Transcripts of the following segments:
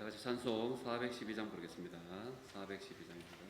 다 같이 찬송 412장 부르겠습니다. 412장입니다.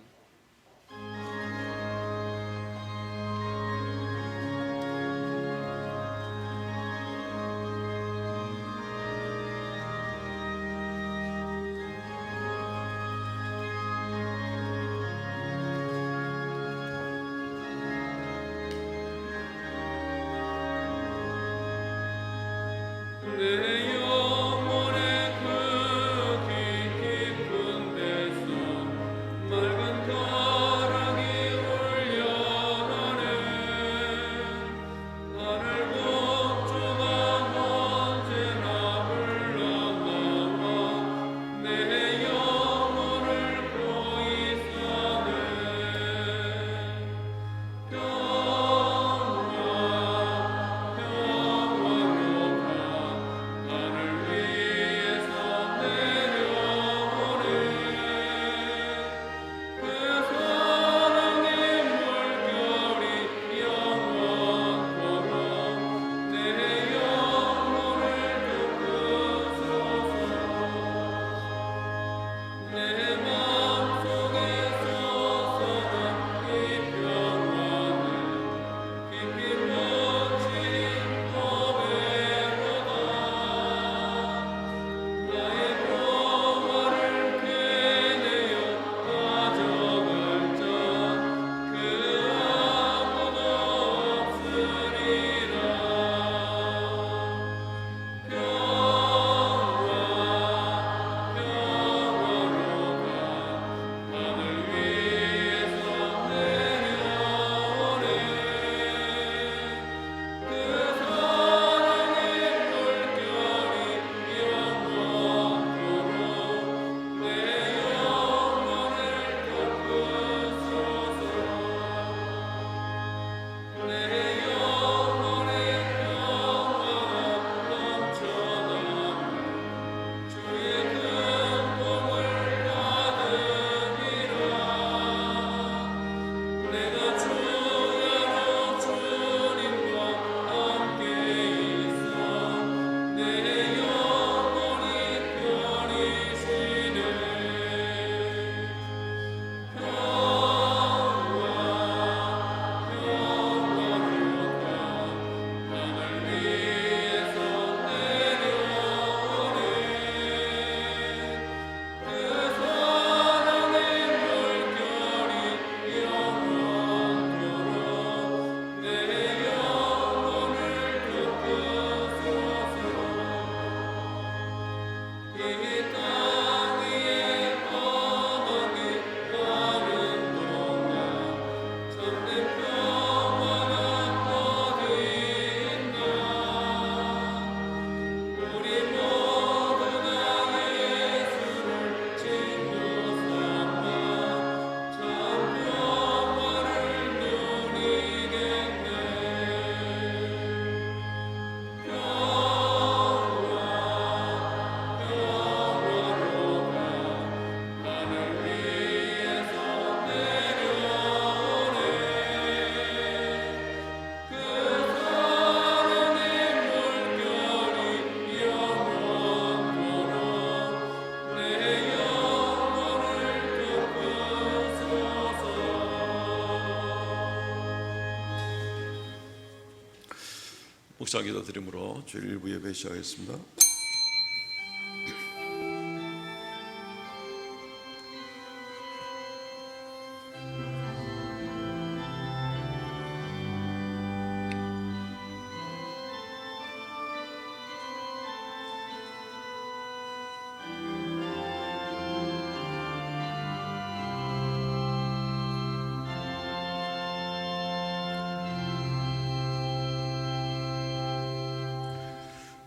목사 기도 드림으로 주일 일부 예배 시작하겠습니다.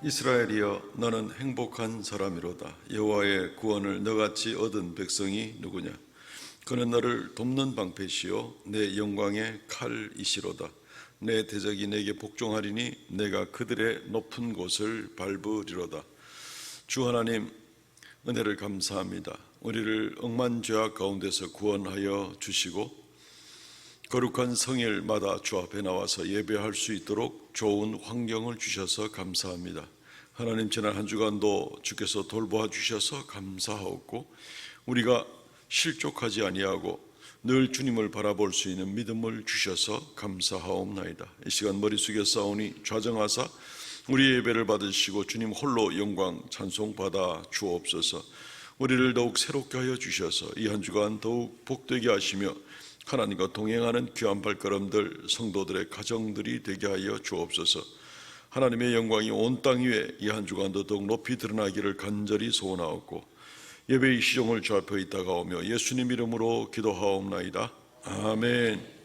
이스라엘이여, 너는 행복한 사람이로다. 여호와의 구원을 너같이 얻은 백성이 누구냐? 그는 너를 돕는 방패시요 내 영광의 칼이시로다. 내 대적이 내게 복종하리니 내가 그들의 높은 곳을 밟으리로다. 주 하나님, 은혜를 감사합니다. 우리를 억만죄악 가운데서 구원하여 주시고 거룩한 성일마다 주 앞에 나와서 예배할 수 있도록 좋은 환경을 주셔서 감사합니다. 하나님, 지난 한 주간도 주께서 돌보아 주셔서 감사하옵고 우리가 실족하지 아니하고 늘 주님을 바라볼 수 있는 믿음을 주셔서 감사하옵나이다. 이 시간 머리 숙여 싸우니 좌정하사 우리 예배를 받으시고 주님 홀로 영광 찬송 받아 주옵소서. 우리를 더욱 새롭게 하여 주셔서 이 한 주간 더욱 복되게 하시며 하나님과 동행하는 귀한 발걸음들 성도들의 가정들이 되게 하여 주옵소서. 하나님의 영광이 온 땅 위에 이 한 주간도 더욱 높이 드러나기를 간절히 소원하옵고 예배의 시종을 주 앞에 있다가오며 예수님 이름으로 기도하옵나이다. 아멘.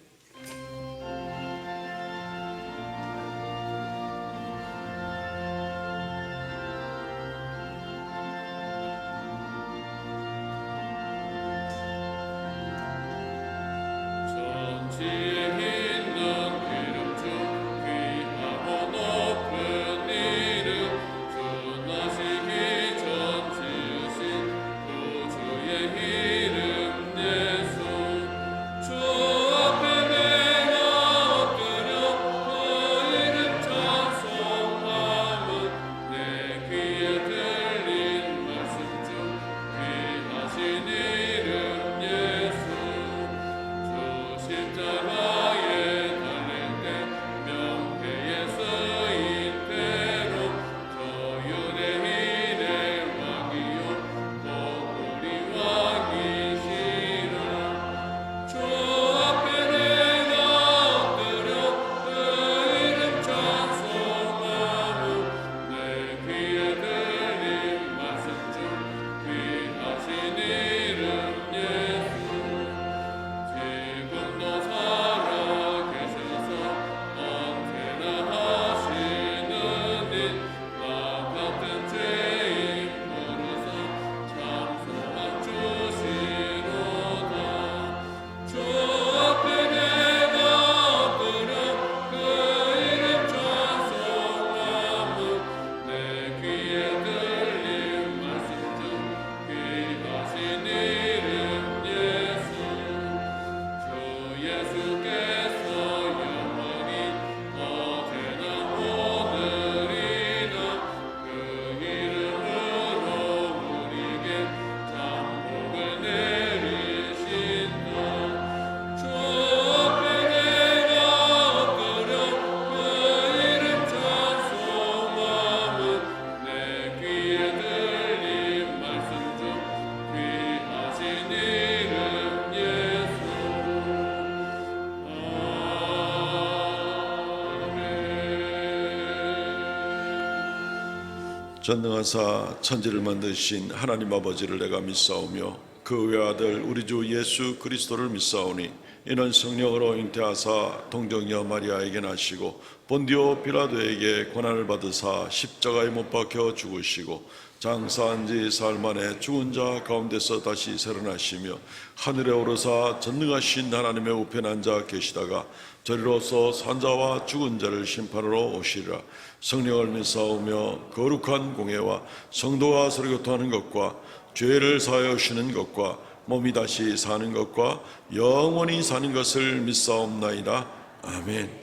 전능하사 천지를 만드신 하나님 아버지를 내가 믿사오며 그 외아들 우리 주 예수 그리스도를 믿사오니 이는 성령으로 잉태하사 동정녀 마리아에게 나시고 본디오 빌라도에게 고난을 받으사 십자가에 못 박혀 죽으시고 장사한 지 사흘 만에 죽은 자 가운데서 다시 살아나시며 하늘에 오르사 전능하신 하나님의 우편에 앉아 계시다가 저리로서 산자와 죽은 자를 심판하러 오시리라. 성령을 믿사오며 거룩한 공회와 성도가 서로 교통하는 것과 죄를 사하여 주시는 것과 몸이 다시 사는 것과 영원히 사는 것을 믿사옵나이다. 아멘.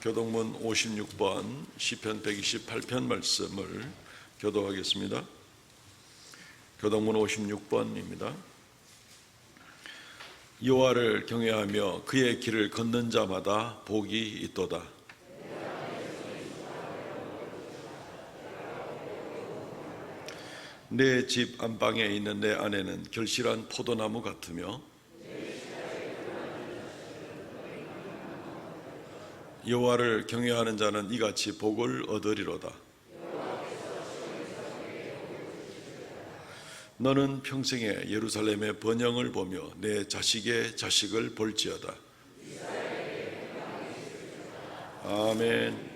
교동문 56번 시편 128편 말씀을 교도하겠습니다. 교동문 56번입니다. 여호와를 경외하며 그의 길을 걷는 자마다 복이 있도다. 내 집 안방에 있는 내 아내는 결실한 포도나무 같으며 여호와를 경외하는 자는 이같이 복을 얻으리로다. 너는 평생에 예루살렘의 번영을 보며 내 자식의 자식을 볼지어다. 아멘.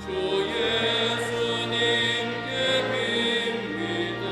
주 예수님께 빕니다.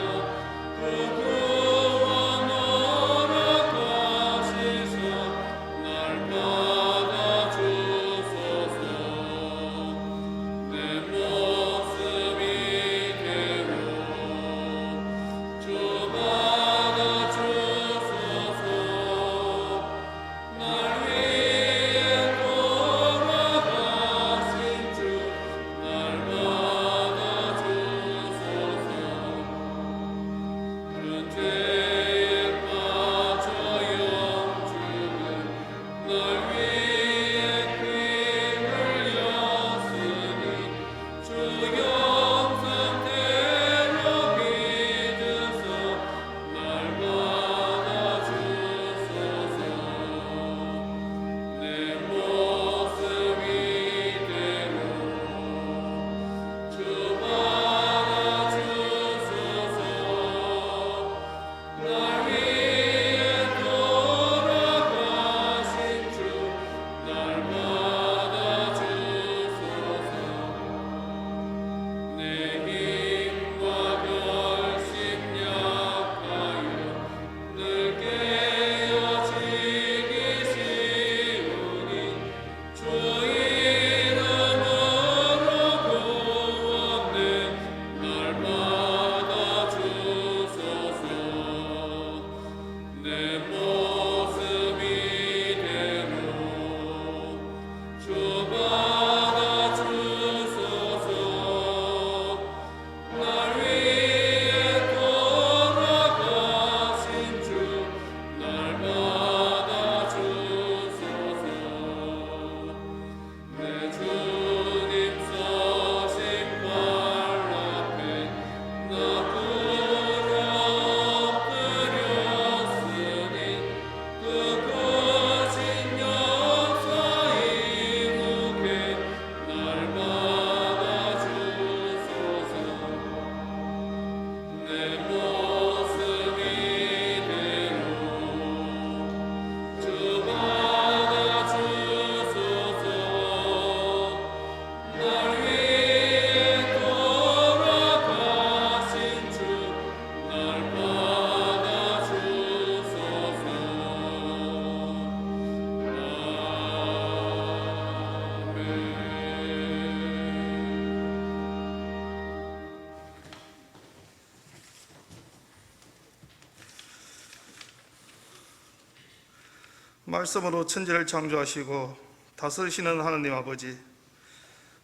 말씀으로 천지를 창조하시고 다스리시는 하나님 아버지,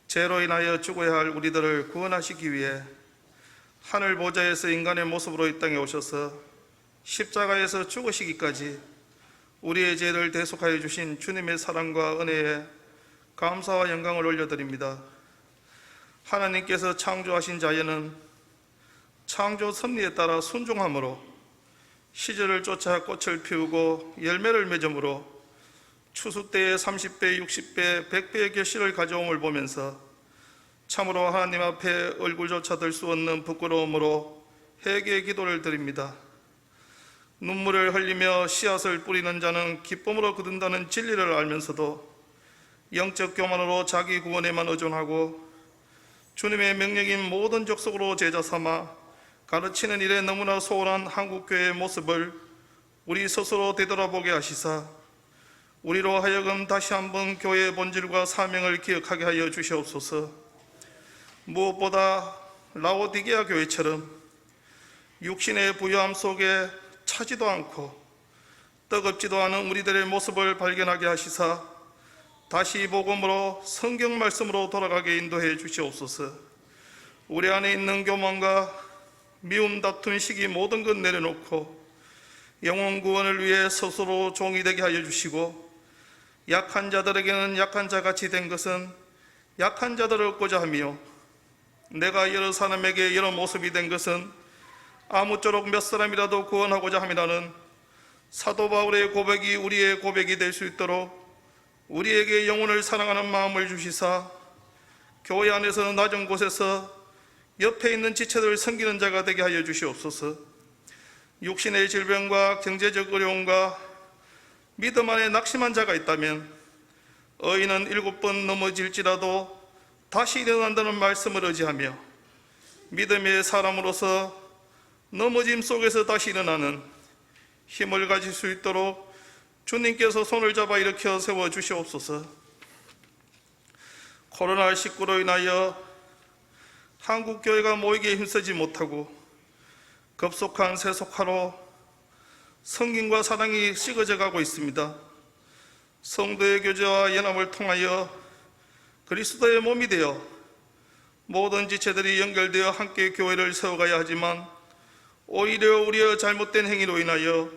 죄로 인하여 죽어야 할 우리들을 구원하시기 위해 하늘 보좌에서 인간의 모습으로 이 땅에 오셔서 십자가에서 죽으시기까지 우리의 죄를 대속하여 주신 주님의 사랑과 은혜에 감사와 영광을 올려드립니다. 하나님께서 창조하신 자연은 창조 섭리에 따라 순종함으로 시절을 쫓아 꽃을 피우고 열매를 맺음으로 추수 때에 30배, 60배, 100배의 결실을 가져옴을 보면서 참으로 하나님 앞에 얼굴조차 들 수 없는 부끄러움으로 회개의 기도를 드립니다. 눈물을 흘리며 씨앗을 뿌리는 자는 기쁨으로 거둔다는 진리를 알면서도 영적 교만으로 자기 구원에만 의존하고 주님의 명령인 모든 족속으로 제자 삼아 가르치는 일에 너무나 소홀한 한국교회의 모습을 우리 스스로 되돌아보게 하시사 우리로 하여금 다시 한번 교회의 본질과 사명을 기억하게 하여 주시옵소서. 무엇보다 라오디게아 교회처럼 육신의 부유함 속에 차지도 않고 뜨겁지도 않은 우리들의 모습을 발견하게 하시사 다시 복음으로 성경 말씀으로 돌아가게 인도해 주시옵소서. 우리 안에 있는 교만과 미움, 다툼, 시기 모든 것 내려놓고 영혼 구원을 위해 스스로 종이 되게 하여 주시고 약한 자들에게는 약한 자같이 된 것은 약한 자들을 얻고자 하며 내가 여러 사람에게 여러 모습이 된 것은 아무쪼록 몇 사람이라도 구원하고자 함이라는 사도 바울의 고백이 우리의 고백이 될 수 있도록 우리에게 영혼을 사랑하는 마음을 주시사 교회 안에서 낮은 곳에서 옆에 있는 지체들을 섬기는 자가 되게 하여 주시옵소서. 육신의 질병과 경제적 어려움과 믿음 안에 낙심한 자가 있다면 의인은 7번 넘어질지라도 다시 일어난다는 말씀을 의지하며 믿음의 사람으로서 넘어짐 속에서 다시 일어나는 힘을 가질 수 있도록 주님께서 손을 잡아 일으켜 세워 주시옵소서. 코로나19로 인하여 한국교회가 모이기에 힘쓰지 못하고 급속한 세속화로 성김과 사랑이 식어져 가고 있습니다. 성도의 교제와 연합을 통하여 그리스도의 몸이 되어 모든 지체들이 연결되어 함께 교회를 세워가야 하지만 오히려 우리의 잘못된 행위로 인하여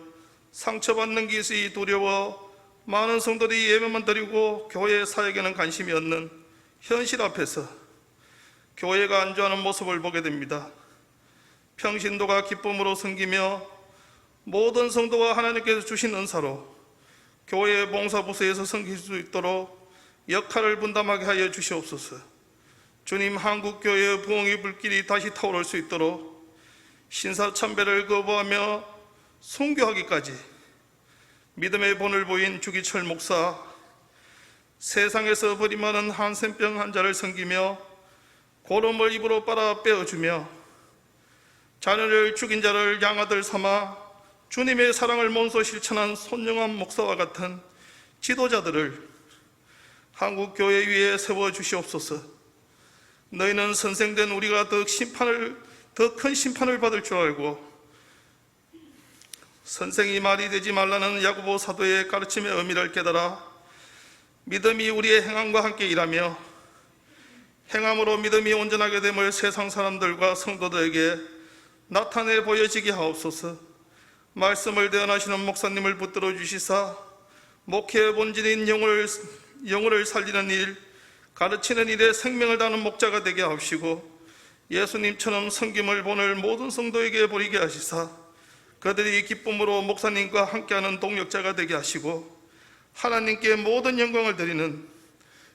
상처받는 것이 두려워 많은 성도들이 예배만 드리고 교회 사역에는 관심이 없는 현실 앞에서 교회가 안주하는 모습을 보게 됩니다. 평신도가 기쁨으로 섬기며 모든 성도가 하나님께서 주신 은사로 교회 봉사부서에서 섬길 수 있도록 역할을 분담하게 하여 주시옵소서. 주님, 한국교회의 부흥의 불길이 다시 타오를 수 있도록 신사참배를 거부하며 순교하기까지 믿음의 본을 보인 주기철 목사, 세상에서 버림하는 한센병 환자를 섬기며 고름을 입으로 빨아 빼어주며 자녀를 죽인 자를 양아들 삼아 주님의 사랑을 몸소 실천한 손영환 목사와 같은 지도자들을 한국교회 위에 세워주시옵소서. 너희는 선생된 우리가 더 큰 심판을 받을 줄 알고 선생이 말이 되지 말라는 야고보 사도의 가르침의 의미를 깨달아 믿음이 우리의 행함과 함께 일하며 행함으로 믿음이 온전하게 됨을 세상 사람들과 성도들에게 나타내 보여지게 하옵소서. 말씀을 대언하시는 목사님을 붙들어 주시사 목회의 본질인 영혼을 살리는 일, 가르치는 일에 생명을 다하는 목자가 되게 하옵시고 예수님처럼 섬김을 본을 모든 성도에게 보이게 하시사 그들이 기쁨으로 목사님과 함께하는 동력자가 되게 하시고 하나님께 모든 영광을 드리는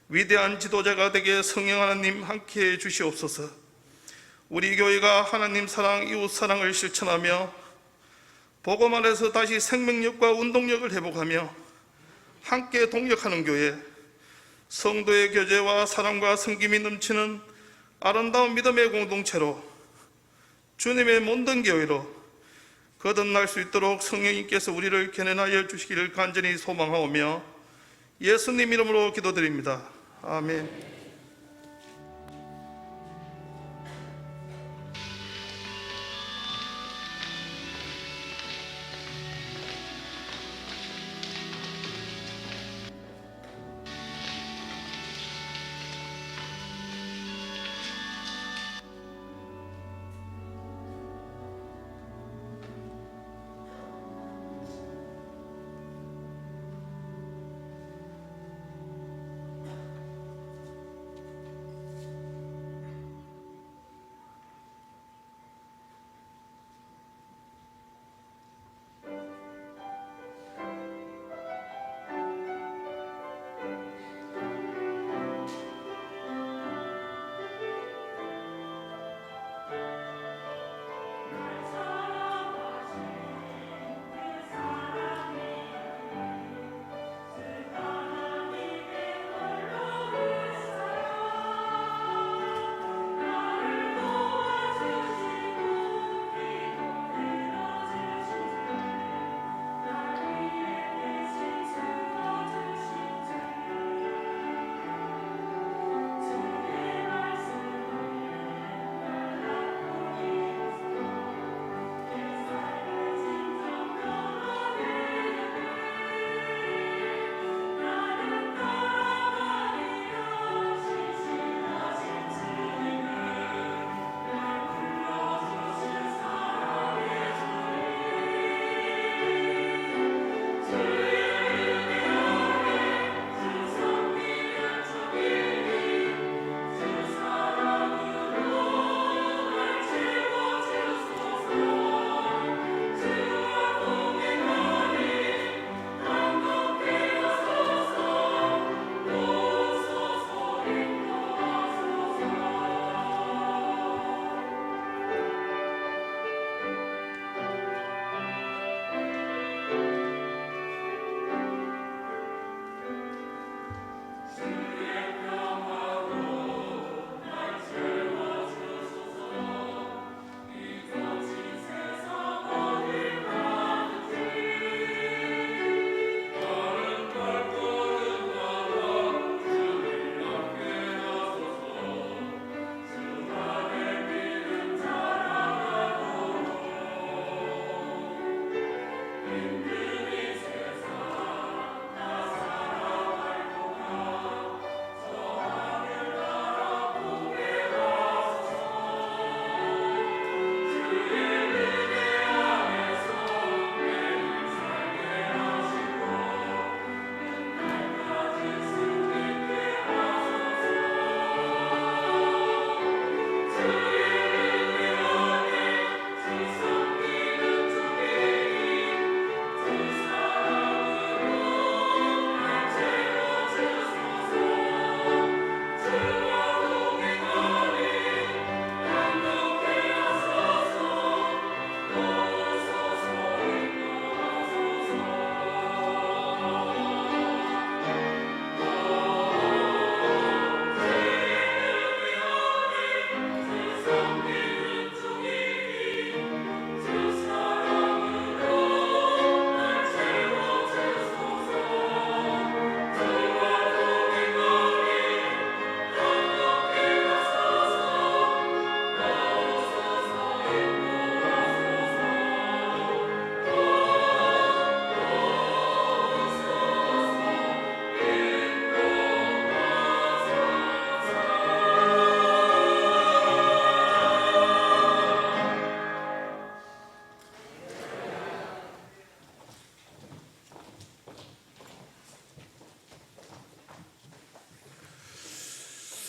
위대한 지도자가 되게 성령 하나님 함께해 주시옵소서. 우리 교회가 하나님 사랑, 이웃 사랑을 실천하며 복음 안에서 다시 생명력과 운동력을 회복하며 함께 동력하는 교회, 성도의 교제와 사랑과 섬김이 넘치는 아름다운 믿음의 공동체로 주님의 모든 교회로 거듭날 수 있도록 성령님께서 우리를 견인하여 주시기를 간절히 소망하오며 예수님 이름으로 기도드립니다. 아멘.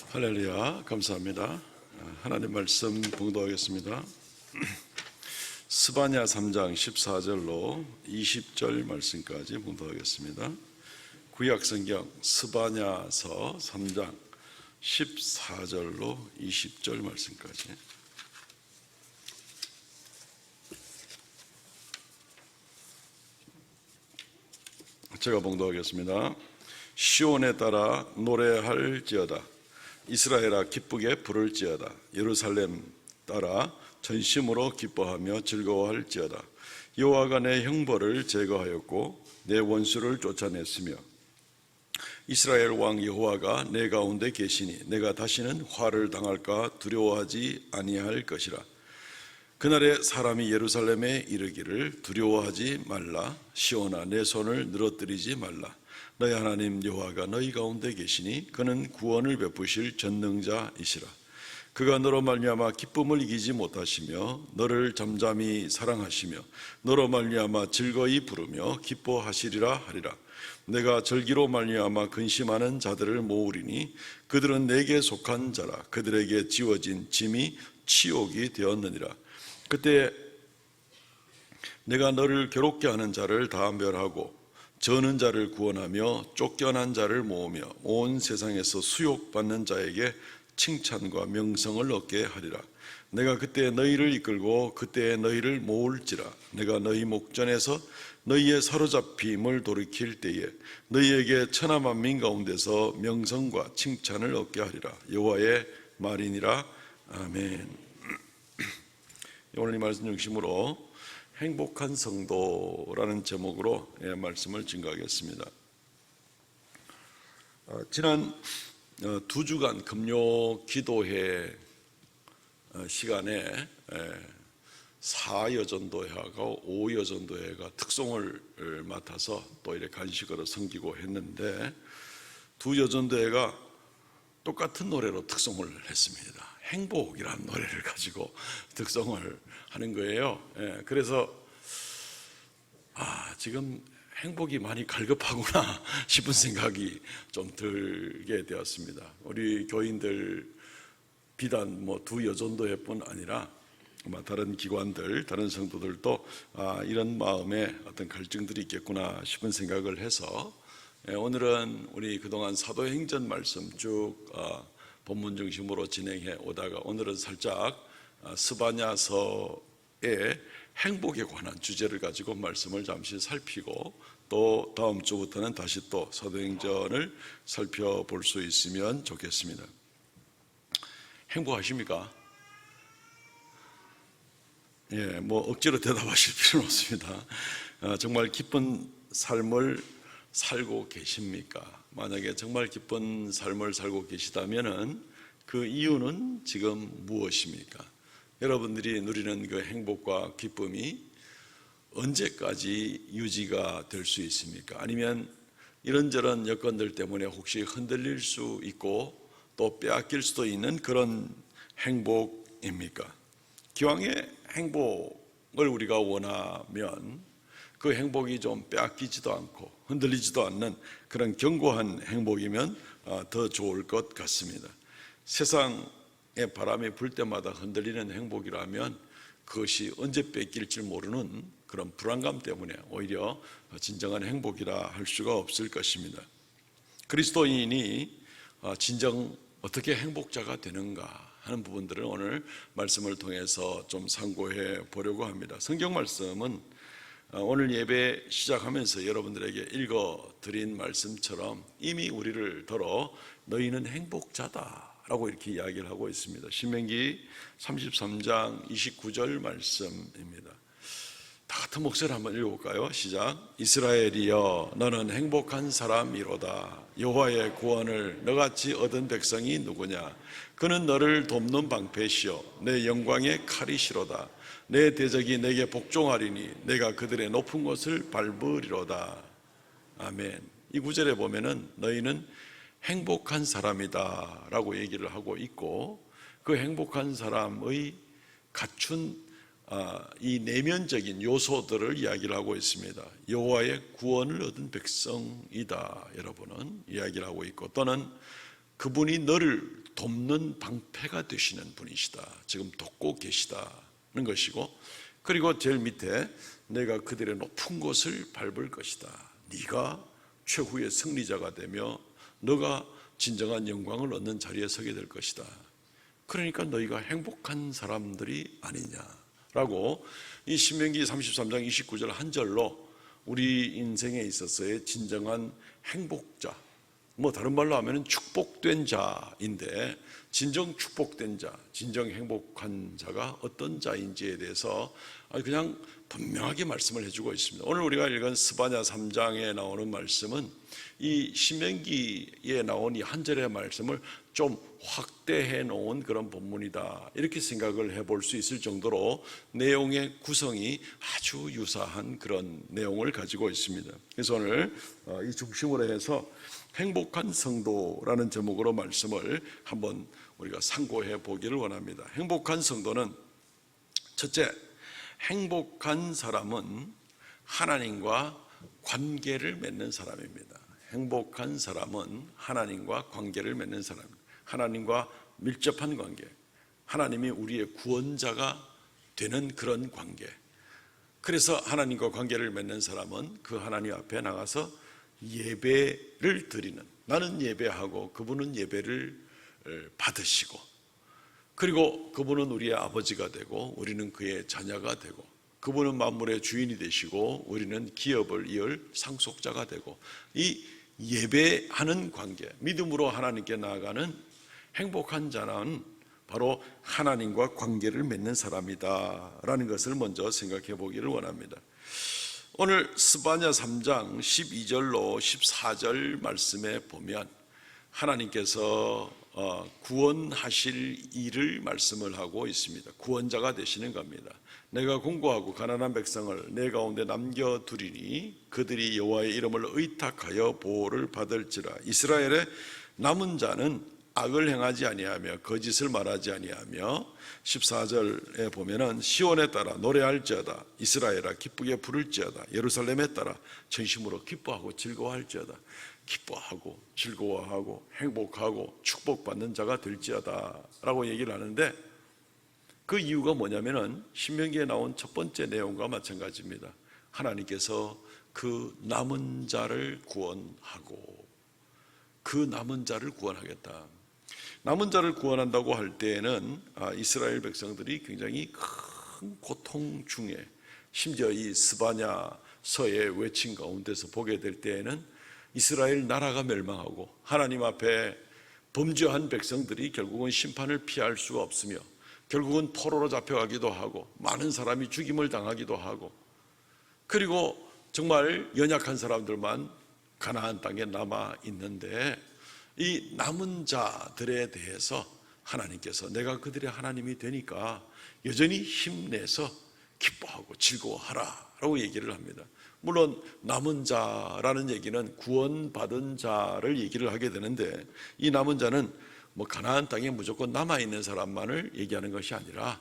할렐루야, 감사합니다. 하나님 말씀 봉독하겠습니다. 스바냐 3장 14절로 20절 말씀까지 봉독하겠습니다. 구약성경 스바냐서 3장 14절로 20절 말씀까지. 제가 봉독하겠습니다. 시온에 따라 노래할지어다. 이스라엘아 기쁘게 부를지어다. 예루살렘 따라 전심으로 기뻐하며 즐거워할지어다. 여호와가 내 형벌을 제거하였고 내 원수를 쫓아냈으며 이스라엘 왕 여호와가 내 가운데 계시니 내가 다시는 화를 당할까 두려워하지 아니할 것이라. 그날에 사람이 예루살렘에 이르기를 두려워하지 말라. 시온아 내 손을 늘어뜨리지 말라. 너희 하나님 여호와가 너희 가운데 계시니 그는 구원을 베푸실 전능자이시라. 그가 너로 말미암아 기쁨을 이기지 못하시며 너를 잠잠히 사랑하시며 너로 말미암아 즐거이 부르며 기뻐하시리라 하리라. 내가 절기로 말미암아 근심하는 자들을 모으리니 그들은 내게 속한 자라. 그들에게 지워진 짐이 치욕이 되었느니라. 그때 내가 너를 괴롭게 하는 자를 다 멸하고 저는 자를 구원하며 쫓겨난 자를 모으며 온 세상에서 수욕받는 자에게 칭찬과 명성을 얻게 하리라. 내가 그때 너희를 이끌고 그때 너희를 모을지라. 내가 너희 목전에서 너희의 사로잡힘을 돌이킬 때에 너희에게 천하만민 가운데서 명성과 칭찬을 얻게 하리라. 여호와의 말이니라. 아멘. 오늘 이 말씀 중심으로 행복한 성도라는 제목으로 말씀을 증거하겠습니다. 지난 2주간 금요 기도회 시간에 4여전도회하고 5여전도회가 특송을 맡아서 또 이렇게 간식으로 섬기고 했는데 두 여전도회가 똑같은 노래로 특송을 했습니다. 행복이라는 노래를 가지고 특송을 하는 거예요. 그래서 지금 행복이 많이 갈급하구나 싶은 생각이 좀 들게 되었습니다. 우리 교인들 비단 두 여전도회뿐 아니라 다른 기관들, 다른 성도들도 이런 마음에 어떤 갈증들이 있겠구나 싶은 생각을 해서 오늘은 우리 그동안 사도행전 말씀 쭉 본문 중심으로 진행해 오다가 오늘은 살짝 스바냐서의 행복에 관한 주제를 가지고 말씀을 잠시 살피고 또 다음 주부터는 다시 또 사도행전을 살펴볼 수 있으면 좋겠습니다. 행복하십니까? 억지로 대답하실 필요는 없습니다. 정말 기쁜 삶을 살고 계십니까? 만약에 정말 기쁜 삶을 살고 계시다면은 그 이유는 지금 무엇입니까? 여러분들이 누리는 그 행복과 기쁨이 언제까지 유지가 될 수 있습니까? 아니면 이런저런 여건들 때문에 혹시 흔들릴 수 있고 또 빼앗길 수도 있는 그런 행복입니까? 기왕의 행복을 우리가 원하면 그 행복이 좀 빼앗기지도 않고 흔들리지도 않는 그런 견고한 행복이면 더 좋을 것 같습니다. 세상에 바람이 불 때마다 흔들리는 행복이라면 그것이 언제 뺏길지 모르는 그런 불안감 때문에 오히려 진정한 행복이라 할 수가 없을 것입니다. 그리스도인이 진정 어떻게 행복자가 되는가 하는 부분들을 오늘 말씀을 통해서 좀 상고해 보려고 합니다. 성경 말씀은 오늘 예배 시작하면서 여러분들에게 읽어드린 말씀처럼 이미 우리를 더러 너희는 행복자다라고 이렇게 이야기를 하고 있습니다. 신명기 33장 29절 말씀입니다. 다 같은 목소리 한번 읽어볼까요? 시작. 이스라엘이여 너는 행복한 사람이로다. 여호와의 구원을 너같이 얻은 백성이 누구냐? 그는 너를 돕는 방패시요 내 영광의 칼이시로다. 내 대적이 내게 복종하리니 내가 그들의 높은 곳을 밟으리로다. 아멘. 이 구절에 보면은 너희는 행복한 사람이다 라고 얘기를 하고 있고 그 행복한 사람의 갖춘 이 내면적인 요소들을 이야기를 하고 있습니다. 여호와의 구원을 얻은 백성이다 여러분은 이야기를 하고 있고 또는 그분이 너를 돕는 방패가 되시는 분이시다. 지금 돕고 계시다는 것이고, 그리고 제일 밑에 내가 그들의 높은 곳을 밟을 것이다. 네가 최후의 승리자가 되며 너가 진정한 영광을 얻는 자리에 서게 될 것이다. 그러니까 너희가 행복한 사람들이 아니냐라고 이 신명기 33장 29절 한 절로 우리 인생에 있어서의 진정한 행복자, 뭐 다른 말로 하면 축복된 자인데, 진정 축복된 자, 진정 행복한 자가 어떤 자인지에 대해서 그냥 분명하게 말씀을 해주고 있습니다. 오늘 우리가 읽은 스바냐 3장에 나오는 말씀은 이 신명기에 나온 이 한 절의 말씀을 좀 확대해 놓은 그런 본문이다, 이렇게 생각을 해볼 수 있을 정도로 내용의 구성이 아주 유사한 그런 내용을 가지고 있습니다. 그래서 오늘 이 중심으로 해서 행복한 성도라는 제목으로 말씀을 한번 우리가 상고해 보기를 원합니다. 행복한 성도는 첫째, 행복한 사람은 하나님과 관계를 맺는 사람입니다. 행복한 사람은 하나님과 관계를 맺는 사람입니다. 하나님과 밀접한 관계, 하나님이 우리의 구원자가 되는 그런 관계. 그래서 하나님과 관계를 맺는 사람은 그 하나님 앞에 나가서 예배를 드리는, 나는 예배하고 그분은 예배를 받으시고, 그리고 그분은 우리의 아버지가 되고 우리는 그의 자녀가 되고, 그분은 만물의 주인이 되시고 우리는 기업을 이을 상속자가 되고, 이 예배하는 관계, 믿음으로 하나님께 나아가는 행복한 자는 바로 하나님과 관계를 맺는 사람이다 라는 것을 먼저 생각해 보기를 원합니다. 오늘 스바냐 3장 12절로 14절 말씀에 보면 하나님께서 구원하실 일을 말씀을 하고 있습니다. 구원자가 되시는 겁니다. 내가 공고하고 가난한 백성을 내 가운데 남겨두리니 그들이 여호와의 이름을 의탁하여 보호를 받을지라. 이스라엘의 남은 자는 악을 행하지 아니하며 거짓을 말하지 아니하며, 14절에 보면은 시온에 따라 노래할지어다. 이스라엘아 기쁘게 부를지어다. 예루살렘에 따라 전심으로 기뻐하고 즐거워할지어다. 기뻐하고 즐거워하고 행복하고 축복받는 자가 될지어다 라고 얘기를 하는데, 그 이유가 뭐냐면은 신명기에 나온 첫 번째 내용과 마찬가지입니다. 하나님께서 그 남은 자를 구원하고, 그 남은 자를 구원하겠다. 남은 자를 구원한다고 할 때에는 이스라엘 백성들이 굉장히 큰 고통 중에, 심지어 이 스바냐서의 외침 가운데서 보게 될 때에는 이스라엘 나라가 멸망하고 하나님 앞에 범죄한 백성들이 결국은 심판을 피할 수가 없으며 결국은 포로로 잡혀가기도 하고 많은 사람이 죽임을 당하기도 하고, 그리고 정말 연약한 사람들만 가나안 땅에 남아 있는데, 이 남은 자들에 대해서 하나님께서 내가 그들의 하나님이 되니까 여전히 힘내서 기뻐하고 즐거워하라 라고 얘기를 합니다. 물론 남은 자라는 얘기는 구원받은 자를 얘기를 하게 되는데, 이 남은 자는 뭐 가나안 땅에 무조건 남아있는 사람만을 얘기하는 것이 아니라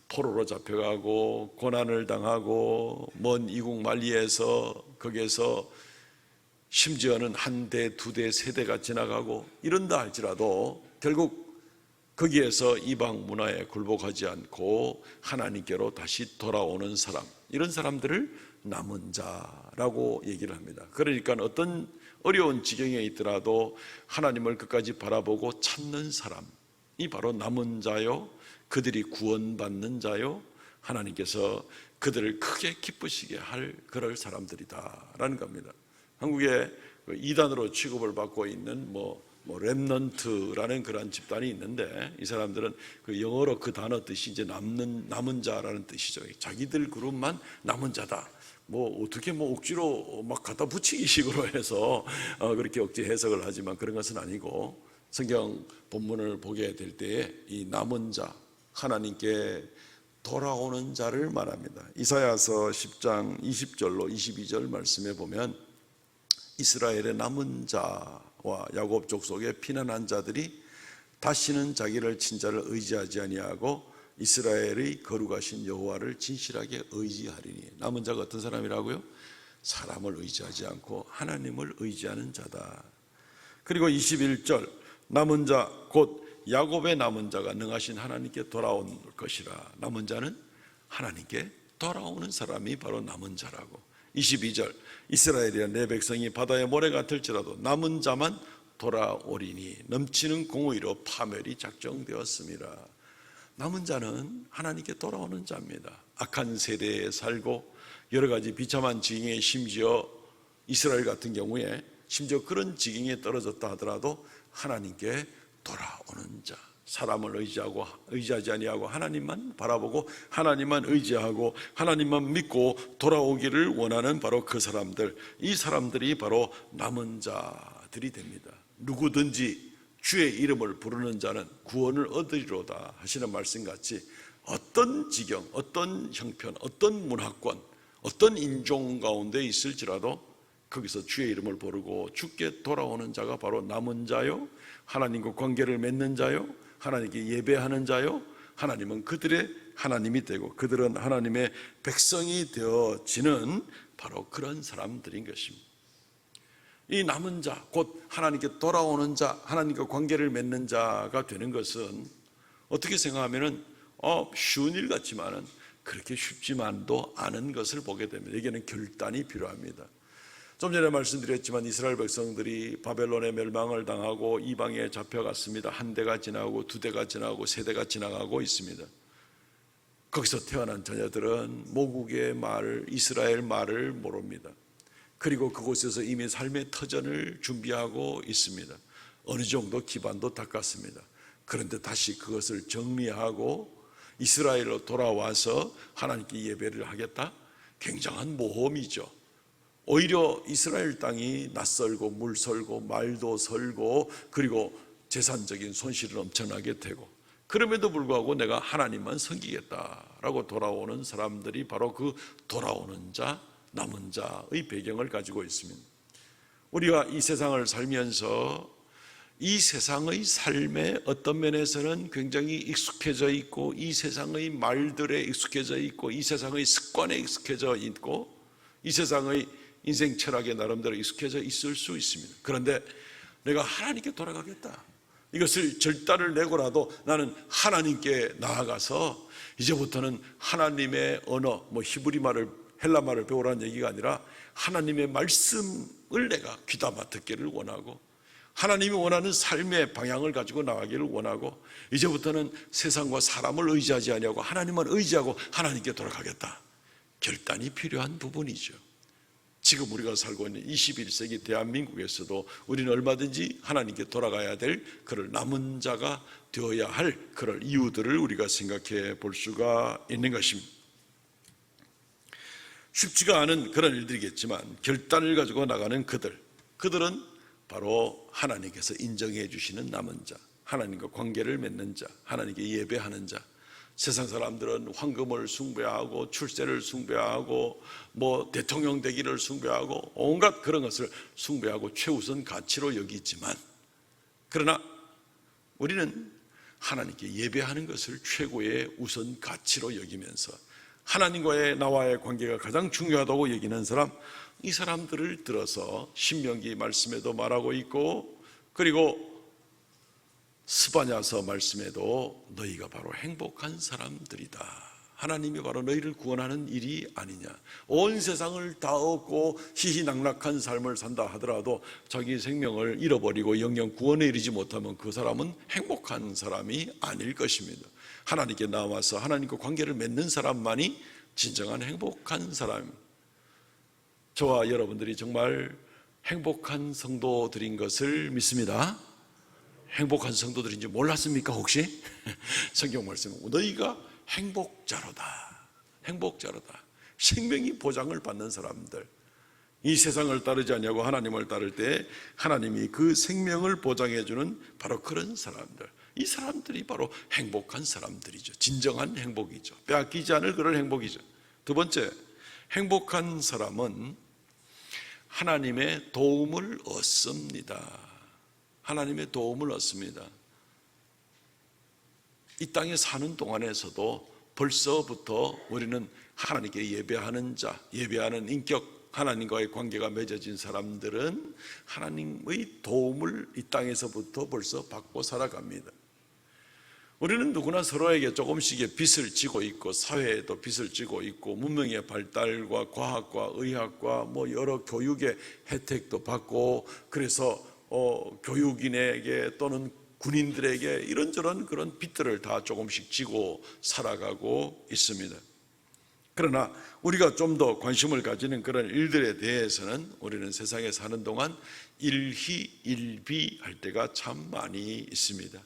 포로로 잡혀가고 고난을 당하고 먼 이국 만리에서 거기에서 심지어는 한 대, 두 대, 세 대가 지나가고 이런다 할지라도 결국 거기에서 이방 문화에 굴복하지 않고 하나님께로 다시 돌아오는 사람, 이런 사람들을 남은 자라고 얘기를 합니다. 그러니까 어떤 어려운 지경에 있더라도 하나님을 끝까지 바라보고 찾는 사람이 바로 남은 자요, 그들이 구원받는 자요, 하나님께서 그들을 크게 기쁘시게 할 그럴 사람들이다라는 겁니다. 한국에 이단으로 취급을 받고 있는 렘넌트라는 그런 집단이 있는데, 이 사람들은 그 영어로 그 단어 뜻이 이제 남은 자라는 뜻이죠. 자기들 그룹만 남은 자다. 어떻게 억지로 막 갖다 붙이기 식으로 해서 그렇게 억지 해석을 하지만 그런 것은 아니고, 성경 본문을 보게 될 때에 이 남은 자, 하나님께 돌아오는 자를 말합니다. 이사야서 10장 20절로 22절 말씀에 보면 이스라엘의 남은 자와 야곱 족속의 피난한 자들이 다시는 자기를 친자를 의지하지 아니하고 이스라엘의 거룩하신 여호와를 진실하게 의지하리니. 남은 자가 어떤 사람이라고요? 사람을 의지하지 않고 하나님을 의지하는 자다. 그리고 21절 남은 자 곧 야곱의 남은 자가 능하신 하나님께 돌아온 것이라. 남은 자는 하나님께 돌아오는 사람이 바로 남은 자라고. 22절 이스라엘이여 내 백성이 바다의 모래 같을지라도 남은 자만 돌아오리니 넘치는 공의로 파멸이 작정되었습니다. 남은 자는 하나님께 돌아오는 자입니다. 악한 세대에 살고 여러 가지 비참한 지경에, 심지어 이스라엘 같은 경우에 심지어 그런 지경에 떨어졌다 하더라도 하나님께 돌아오는 자, 사람을 의지하지 아니하고 하나님만 바라보고 하나님만 의지하고 하나님만 믿고 돌아오기를 원하는 바로 그 사람들, 이 사람들이 바로 남은 자들이 됩니다. 누구든지 주의 이름을 부르는 자는 구원을 얻으리로다 하시는 말씀같이 어떤 지경, 어떤 형편, 어떤 문화권, 어떤 인종 가운데 있을지라도 거기서 주의 이름을 부르고 주께 돌아오는 자가 바로 남은 자요, 하나님과 관계를 맺는 자요, 하나님께 예배하는 자요, 하나님은 그들의 하나님이 되고 그들은 하나님의 백성이 되어지는 바로 그런 사람들인 것입니다. 이 남은 자, 곧 하나님께 돌아오는 자, 하나님과 관계를 맺는 자가 되는 것은 어떻게 생각하면 쉬운 일 같지만은 그렇게 쉽지만도 않은 것을 보게 됩니다. 여기에는 결단이 필요합니다. 좀 전에 말씀드렸지만 이스라엘 백성들이 바벨론의 멸망을 당하고 이방에 잡혀갔습니다. 한 대가 지나고 두 대가 지나고 세 대가 지나가고 있습니다. 거기서 태어난 자녀들은 모국의 말, 이스라엘 말을 모릅니다. 그리고 그곳에서 이미 삶의 터전을 준비하고 있습니다. 어느 정도 기반도 닦았습니다. 그런데 다시 그것을 정리하고 이스라엘로 돌아와서 하나님께 예배를 하겠다? 굉장한 모험이죠. 오히려 이스라엘 땅이 낯설고 물설고 말도 설고 그리고 재산적인 손실은 엄청나게 되고, 그럼에도 불구하고 내가 하나님만 섬기겠다라고 돌아오는 사람들이 바로 그 돌아오는 자, 남은 자의 배경을 가지고 있습니다. 우리가 이 세상을 살면서 이 세상의 삶에 어떤 면에서는 굉장히 익숙해져 있고, 이 세상의 말들에 익숙해져 있고, 이 세상의 습관에 익숙해져 있고, 이 세상의 인생 철학에 나름대로 익숙해져 있을 수 있습니다. 그런데 내가 하나님께 돌아가겠다, 이것을 절단을 내고라도 나는 하나님께 나아가서 이제부터는 하나님의 언어, 히브리 말을, 헬라 말을 배우라는 얘기가 아니라 하나님의 말씀을 내가 귀담아 듣기를 원하고 하나님이 원하는 삶의 방향을 가지고 나가기를 원하고, 이제부터는 세상과 사람을 의지하지 아니하고 하나님만 의지하고 하나님께 돌아가겠다. 결단이 필요한 부분이죠. 지금 우리가 살고 있는 21세기 대한민국에서도 우리는 얼마든지 하나님께 돌아가야 될 그럴 남은 자가 되어야 할 그럴 이유들을 우리가 생각해 볼 수가 있는 것입니다. 쉽지가 않은 그런 일들이겠지만 결단을 가지고 나가는 그들은 바로 하나님께서 인정해 주시는 남은 자, 하나님과 관계를 맺는 자, 하나님께 예배하는 자. 세상 사람들은 황금을 숭배하고 출세를 숭배하고 대통령 되기를 숭배하고 온갖 그런 것을 숭배하고 최우선 가치로 여기지만, 그러나 우리는 하나님께 예배하는 것을 최고의 우선 가치로 여기면서 하나님과의 나와의 관계가 가장 중요하다고 여기는 사람, 이 사람들을 들어서 신명기 말씀에도 말하고 있고, 그리고 스바냐서 말씀에도 너희가 바로 행복한 사람들이다, 하나님이 바로 너희를 구원하는 일이 아니냐. 온 세상을 다 얻고 희희낙락한 삶을 산다 하더라도 자기 생명을 잃어버리고 영영 구원에 이르지 못하면 그 사람은 행복한 사람이 아닐 것입니다. 하나님께 나와서 하나님과 관계를 맺는 사람만이 진정한 행복한 사람입니다. 저와 여러분들이 정말 행복한 성도들인 것을 믿습니다. 행복한 성도들인지 몰랐습니까 혹시? 성경 말씀, 너희가 행복자로다, 행복자로다. 생명이 보장을 받는 사람들, 이 세상을 따르지 아니하고 하나님을 따를 때 하나님이 그 생명을 보장해 주는 바로 그런 사람들, 이 사람들이 바로 행복한 사람들이죠. 진정한 행복이죠. 빼앗기지 않을 그런 행복이죠. 두 번째, 행복한 사람은 하나님의 도움을 얻습니다. 하나님의 도움을 얻습니다. 이 땅에 사는 동안에서도 벌써부터 우리는 하나님께 예배하는 자, 예배하는 인격, 하나님과의 관계가 맺어진 사람들은 하나님의 도움을 이 땅에서부터 벌써 받고 살아갑니다. 우리는 누구나 서로에게 조금씩의 빚을 지고 있고, 사회에도 빚을 지고 있고, 문명의 발달과 과학과 의학과 여러 교육의 혜택도 받고, 그래서 교육인에게 또는 군인들에게 이런저런 그런 빚들을 다 조금씩 지고 살아가고 있습니다. 그러나 우리가 좀 더 관심을 가지는 그런 일들에 대해서는 우리는 세상에 사는 동안 일희일비할 때가 참 많이 있습니다.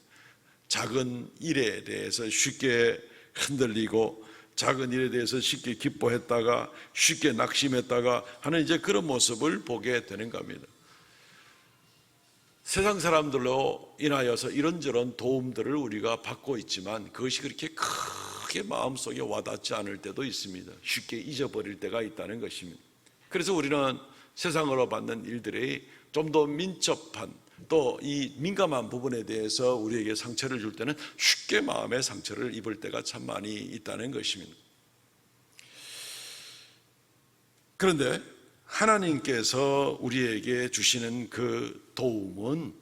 작은 일에 대해서 쉽게 흔들리고, 작은 일에 대해서 쉽게 기뻐했다가 쉽게 낙심했다가 하는 이제 그런 모습을 보게 되는 겁니다. 세상 사람들로 인하여서 이런저런 도움들을 우리가 받고 있지만 그것이 그렇게 크게 마음속에 와닿지 않을 때도 있습니다. 쉽게 잊어버릴 때가 있다는 것입니다. 그래서 우리는 세상으로 받는 일들이 좀 더 민첩한, 또 이 민감한 부분에 대해서 우리에게 상처를 줄 때는 쉽게 마음의 상처를 입을 때가 참 많이 있다는 것입니다. 그런데 하나님께서 우리에게 주시는 그 도움은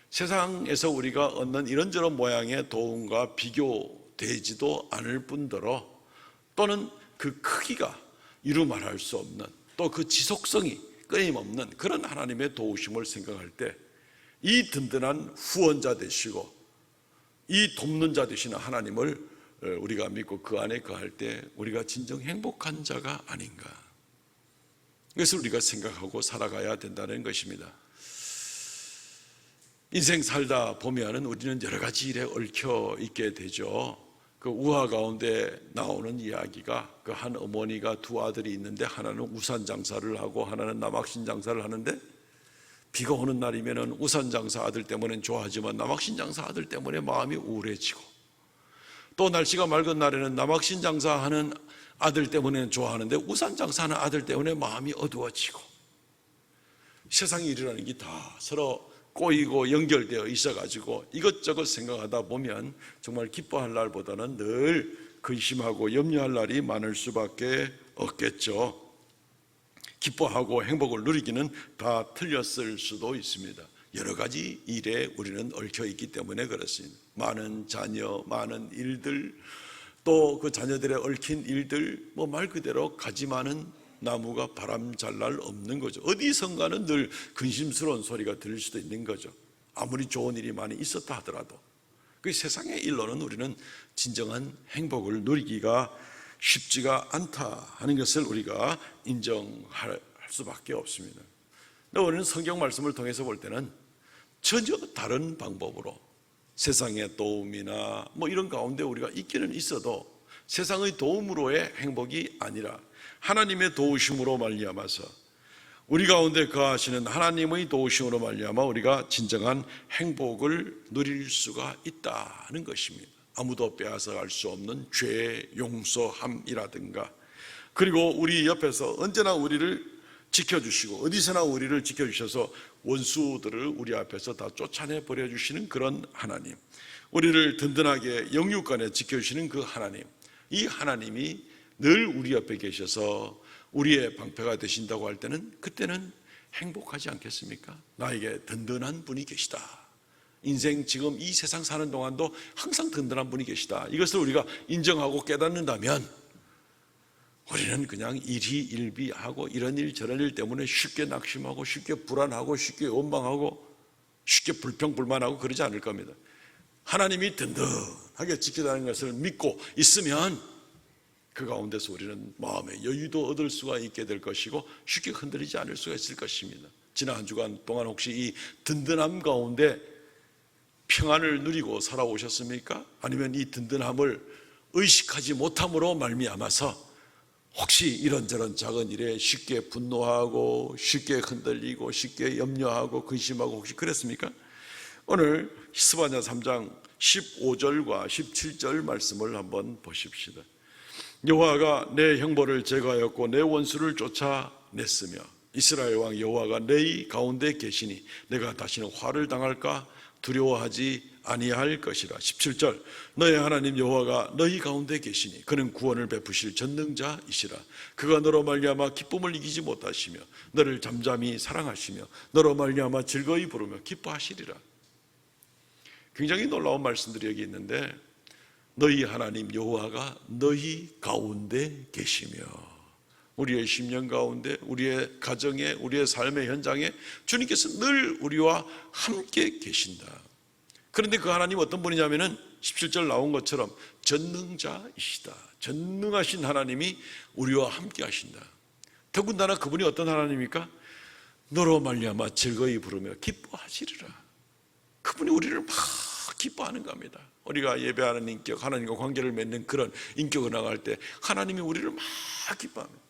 세상에서 우리가 얻는 이런저런 모양의 도움과 비교되지도 않을 뿐더러, 또는 그 크기가 이루 말할 수 없는, 또 그 지속성이 끊임없는 그런 하나님의 도우심을 생각할 때, 이 든든한 후원자 되시고 이 돕는 자 되시는 하나님을 우리가 믿고 그 안에 거할 때 우리가 진정 행복한 자가 아닌가, 이것을 우리가 생각하고 살아가야 된다는 것입니다. 인생 살다 보면은 우리는 여러 가지 일에 얽혀 있게 되죠. 그 우화 가운데 나오는 이야기가, 그 한 어머니가 두 아들이 있는데 하나는 우산 장사를 하고 하나는 남학신 장사를 하는데, 비가 오는 날이면은 우산 장사 아들 때문엔 좋아하지만 남학신 장사 아들 때문에 마음이 우울해지고, 또 날씨가 맑은 날에는 남학신 장사하는 아들 때문에 좋아하는데 우산 장사하는 아들 때문에 마음이 어두워지고, 세상 일이라는 게 다 서로 꼬이고 연결되어 있어가지고 이것저것 생각하다 보면 정말 기뻐할 날보다는 늘 근심하고 염려할 날이 많을 수밖에 없겠죠. 기뻐하고 행복을 누리기는 다 틀렸을 수도 있습니다. 여러 가지 일에 우리는 얽혀 있기 때문에 그렇습니다. 많은 자녀, 많은 일들, 또 그 자녀들의 얽힌 일들, 말 그대로 가지 많은 나무가 바람 잘 날 없는 거죠. 어디선가는 늘 근심스러운 소리가 들릴 수도 있는 거죠. 아무리 좋은 일이 많이 있었다 하더라도 그 세상의 일로는 우리는 진정한 행복을 누리기가 쉽지가 않다 하는 것을 우리가 인정할 수밖에 없습니다. 근데 우리는 성경 말씀을 통해서 볼 때는 전혀 다른 방법으로 세상의 도움이나 이런 가운데 우리가 있기는 있어도 세상의 도움으로의 행복이 아니라 하나님의 도우심으로 말미암아서, 우리 가운데 거하시는 하나님의 도우심으로 말미암아 우리가 진정한 행복을 누릴 수가 있다는 것입니다. 아무도 빼앗아갈 수 없는 죄의 용서함이라든가, 그리고 우리 옆에서 언제나 우리를 지켜주시고 어디서나 우리를 지켜주셔서 원수들을 우리 앞에서 다 쫓아내 버려주시는 그런 하나님, 우리를 든든하게 영육간에 지켜주시는 그 하나님, 이 하나님이 늘 우리 옆에 계셔서 우리의 방패가 되신다고 할 때는, 그때는 행복하지 않겠습니까? 나에게 든든한 분이 계시다. 인생 지금 이 세상 사는 동안도 항상 든든한 분이 계시다. 이것을 우리가 인정하고 깨닫는다면 우리는 그냥 일희일비하고 이런 일 저런 일 때문에 쉽게 낙심하고 쉽게 불안하고 쉽게 원망하고 쉽게 불평불만하고 그러지 않을 겁니다. 하나님이 든든하게 지켜다니는 것을 믿고 있으면 그 가운데서 우리는 마음의 여유도 얻을 수가 있게 될 것이고 쉽게 흔들리지 않을 수가 있을 것입니다. 지난 한 주간 동안 혹시 이 든든함 가운데 평안을 누리고 살아오셨습니까? 아니면 이 든든함을 의식하지 못함으로 말미암아서 혹시 이런저런 작은 일에 쉽게 분노하고 쉽게 흔들리고 쉽게 염려하고 근심하고 혹시 그랬습니까? 오늘 스바냐 3장 15절과 17절 말씀을 한번 보십시다. 여호와가 내 형벌을 제거하였고 내 원수를 쫓아냈으며 이스라엘 왕 여호와가 내 가운데 계시니 내가 다시는 화를 당할까 두려워하지 아니할 것이라. 17절 너의 하나님 여호와가 너희 가운데 계시니 그는 구원을 베푸실 전능자이시라. 그가 너로 말미암아 기쁨을 이기지 못하시며 너를 잠잠히 사랑하시며 너로 말미암아 즐거이 부르며 기뻐하시리라. 굉장히 놀라운 말씀들이 여기 있는데, 너희 하나님 여호와가 너희 가운데 계시며, 우리의 심령 가운데, 우리의 가정에, 우리의 삶의 현장에 주님께서 늘 우리와 함께 계신다. 그런데 그 하나님 어떤 분이냐면은 17절 나온 것처럼 전능자이시다. 전능하신 하나님이 우리와 함께 하신다. 더군다나 그분이 어떤 하나님입니까? 너로 말미암아 즐거이 부르며 기뻐하시리라. 그분이 우리를 막 기뻐하는 겁니다. 우리가 예배하는 인격, 하나님과 관계를 맺는 그런 인격을 나갈 때 하나님이 우리를 막 기뻐합니다.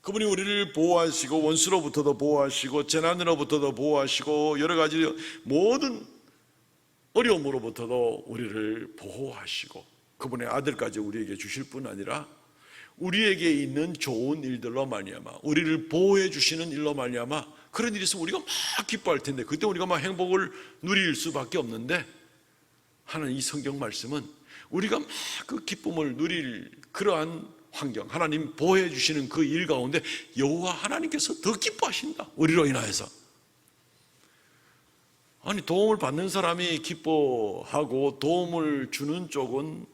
그분이 우리를 보호하시고, 원수로부터도 보호하시고, 재난으로부터도 보호하시고, 여러 가지 모든 어려움으로부터도 우리를 보호하시고, 그분의 아들까지 우리에게 주실 뿐 아니라 우리에게 있는 좋은 일들로 말미암아, 우리를 보호해 주시는 일로 말미암아 그런 일이 있으면 우리가 막 기뻐할 텐데, 그때 우리가 막 행복을 누릴 수밖에 없는데, 하나님 이 성경 말씀은 우리가 막 그 기쁨을 누릴 그러한 환경, 하나님 보호해 주시는 그 일 가운데 여호와 하나님께서 더 기뻐하신다. 우리로 인하여서. 아니, 도움을 받는 사람이 기뻐하고 도움을 주는 쪽은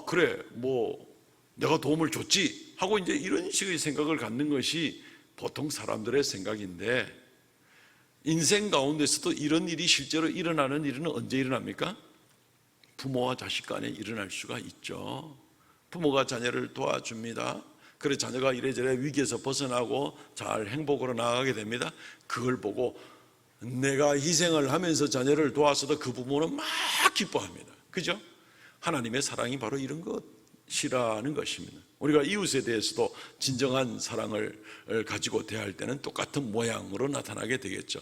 그래, 뭐 내가 도움을 줬지 하고 이제 이런 식의 생각을 갖는 것이 보통 사람들의 생각인데, 인생 가운데서도 이런 일이 실제로 일어나는 일은 언제 일어납니까? 부모와 자식 간에 일어날 수가 있죠. 부모가 자녀를 도와줍니다. 그래 자녀가 이래저래 위기에서 벗어나고 잘 행복으로 나아가게 됩니다. 그걸 보고 내가 희생을 하면서 자녀를 도와서도 그 부모는 막 기뻐합니다. 그죠? 하나님의 사랑이 바로 이런 것이라는 것입니다. 우리가 이웃에 대해서도 진정한 사랑을 가지고 대할 때는 똑같은 모양으로 나타나게 되겠죠.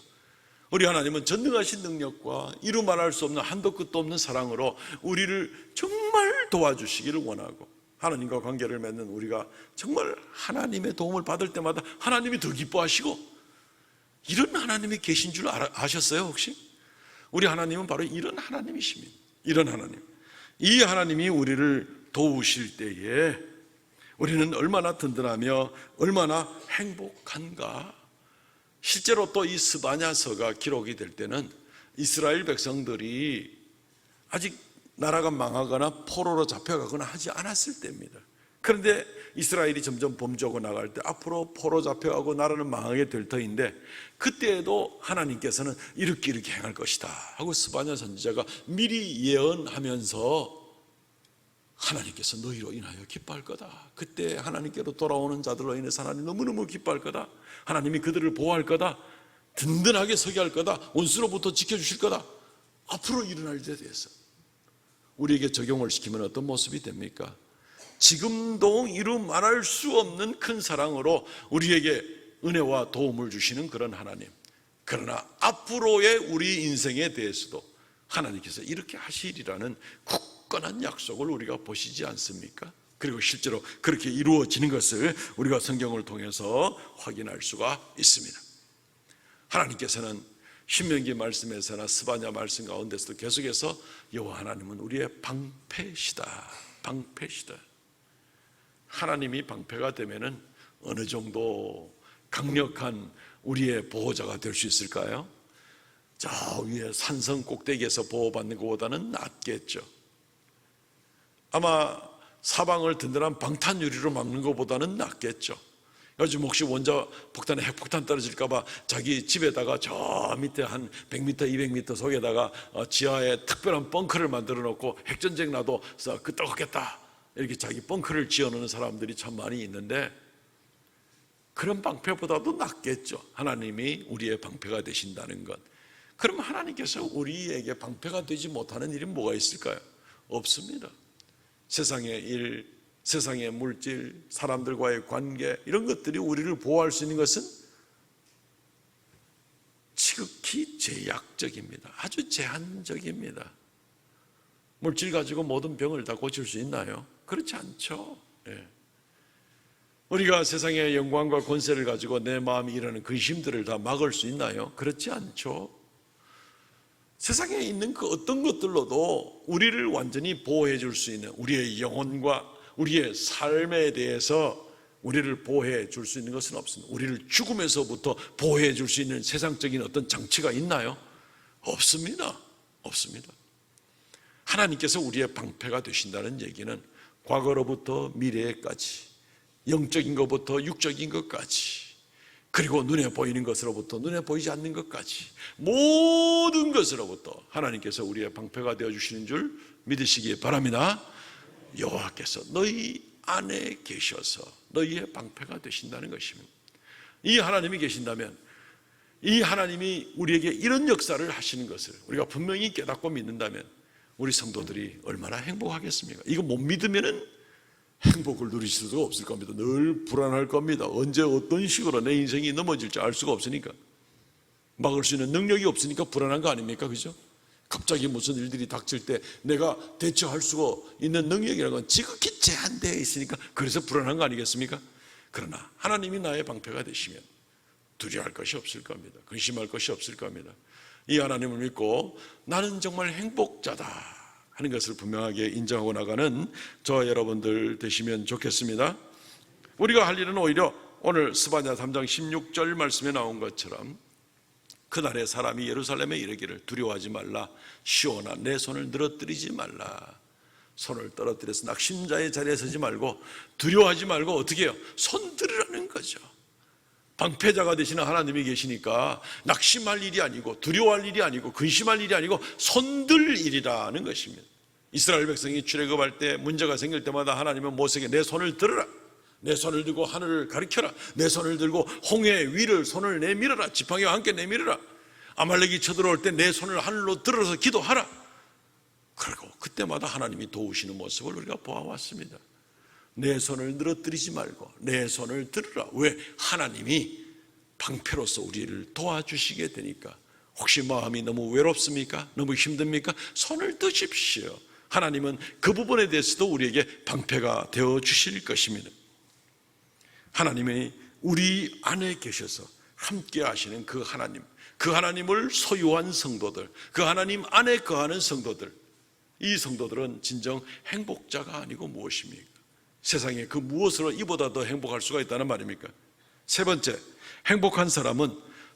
우리 하나님은 전능하신 능력과 이루 말할 수 없는 한도 끝도 없는 사랑으로 우리를 정말 도와주시기를 원하고, 하나님과 관계를 맺는 우리가 정말 하나님의 도움을 받을 때마다 하나님이 더 기뻐하시고, 이런 하나님이 계신 줄 아셨어요 혹시? 우리 하나님은 바로 이런 하나님이십니다. 이런 하나님, 이 하나님이 우리를 도우실 때에 우리는 얼마나 든든하며 얼마나 행복한가. 실제로 또 이 스바냐서가 기록이 될 때는 이스라엘 백성들이 아직 나라가 망하거나 포로로 잡혀가거나 하지 않았을 때입니다. 그런데 이스라엘이 점점 범죄하고 나갈 때 앞으로 포로 잡혀가고 나라는 망하게 될 터인데, 그때에도 하나님께서는 이렇게 행할 것이다 하고 스바냐 선지자가 미리 예언하면서 하나님께서 너희로 인하여 기뻐할 거다. 그때 하나님께로 돌아오는 자들로 인해서 하나님 너무너무 기뻐할 거다. 하나님이 그들을 보호할 거다. 든든하게 서게 할 거다. 원수로부터 지켜주실 거다. 앞으로 일어날 일에 대해서 우리에게 적용을 시키면 어떤 모습이 됩니까? 지금도 이루 말할 수 없는 큰 사랑으로 우리에게 은혜와 도움을 주시는 그런 하나님. 그러나 앞으로의 우리 인생에 대해서도 하나님께서 이렇게 하시리라는 굳건한 약속을 우리가 보시지 않습니까? 그리고 실제로 그렇게 이루어지는 것을 우리가 성경을 통해서 확인할 수가 있습니다. 하나님께서는 신명기 말씀에서나 스바냐 말씀 가운데서도 계속해서 여호와 하나님은 우리의 방패시다. 방패시다. 하나님이 방패가 되면은 어느 정도 강력한 우리의 보호자가 될 수 있을까요? 저 위에 산성 꼭대기에서 보호받는 것보다는 낫겠죠. 아마 사방을 든든한 방탄유리로 막는 것보다는 낫겠죠. 요즘 혹시 원자 폭탄에 핵폭탄 떨어질까봐 자기 집에다가 저 밑에 한 100m, 200m 속에다가 지하에 특별한 벙커를 만들어 놓고 핵전쟁 나도 끄떡하겠다 이렇게 자기 벙커를 지어 놓는 사람들이 참 많이 있는데, 그런 방패보다도 낫겠죠. 하나님이 우리의 방패가 되신다는 것. 그럼 하나님께서 우리에게 방패가 되지 못하는 일이 뭐가 있을까요? 없습니다. 세상의 일, 세상의 물질, 사람들과의 관계, 이런 것들이 우리를 보호할 수 있는 것은 지극히 제약적입니다. 아주 제한적입니다. 물질 가지고 모든 병을 다 고칠 수 있나요? 그렇지 않죠. 예. 우리가 세상의 영광과 권세를 가지고 내 마음이 일하는 근심들을 다 막을 수 있나요? 그렇지 않죠. 세상에 있는 그 어떤 것들로도 우리를 완전히 보호해 줄 수 있는, 우리의 영혼과 우리의 삶에 대해서 우리를 보호해 줄 수 있는 것은 없습니다. 우리를 죽음에서부터 보호해 줄 수 있는 세상적인 어떤 장치가 있나요? 없습니다. 없습니다. 하나님께서 우리의 방패가 되신다는 얘기는 과거로부터 미래에까지, 영적인 것부터 육적인 것까지, 그리고 눈에 보이는 것으로부터 눈에 보이지 않는 것까지 모든 것으로부터 하나님께서 우리의 방패가 되어주시는 줄 믿으시기 바랍니다. 여호와께서 너희 안에 계셔서 너희의 방패가 되신다는 것입니다. 이 하나님이 계신다면, 이 하나님이 우리에게 이런 역사를 하시는 것을 우리가 분명히 깨닫고 믿는다면 우리 성도들이 얼마나 행복하겠습니까? 이거 못 믿으면은 행복을 누리실 수가 없을 겁니다. 늘 불안할 겁니다. 언제 어떤 식으로 내 인생이 넘어질지 알 수가 없으니까, 막을 수 있는 능력이 없으니까 불안한 거 아닙니까? 그죠? 갑자기 무슨 일들이 닥칠 때 내가 대처할 수가 있는 능력이라는 건 지극히 제한되어 있으니까 그래서 불안한 거 아니겠습니까? 그러나 하나님이 나의 방패가 되시면 두려워할 것이 없을 겁니다. 근심할 것이 없을 겁니다. 이 하나님을 믿고 나는 정말 행복자다 하는 것을 분명하게 인정하고 나가는 저와 여러분들 되시면 좋겠습니다. 우리가 할 일은 오히려 오늘 스바냐 3장 16절 말씀에 나온 것처럼 그날에 사람이 예루살렘에 이르기를 두려워하지 말라, 시온아 내 손을 늘어뜨리지 말라. 손을 떨어뜨려서 낙심자의 자리에 서지 말고, 두려워하지 말고 어떻게 해요? 손 들으라는 거죠. 방패자가 되시는 하나님이 계시니까 낙심할 일이 아니고 두려워할 일이 아니고 근심할 일이 아니고 손들 일이라는 것입니다. 이스라엘 백성이 출애굽할 때 문제가 생길 때마다 하나님은 모세에게 내 손을 들으라, 내 손을 들고 하늘을 가리켜라, 내 손을 들고 홍해 위를 손을 내밀어라, 지팡이와 함께 내밀어라, 아말렉이 쳐들어올 때 내 손을 하늘로 들어서 기도하라. 그리고 그때마다 하나님이 도우시는 모습을 우리가 보아왔습니다. 내 손을 늘어뜨리지 말고 내 손을 들으라. 왜? 하나님이 방패로서 우리를 도와주시게 되니까. 혹시 마음이 너무 외롭습니까? 너무 힘듭니까? 손을 드십시오. 하나님은 그 부분에 대해서도 우리에게 방패가 되어 주실 것입니다. 하나님이 우리 안에 계셔서 함께 하시는 그 하나님, 그 하나님을 소유한 성도들, 그 하나님 안에 거하는 성도들, 이 성도들은 진정 행복자가 아니고 무엇입니까? 세상에 그 무엇으로 이보다 더 행복할 수가 있다는 말입니까? 세 번째, 행복한 사람은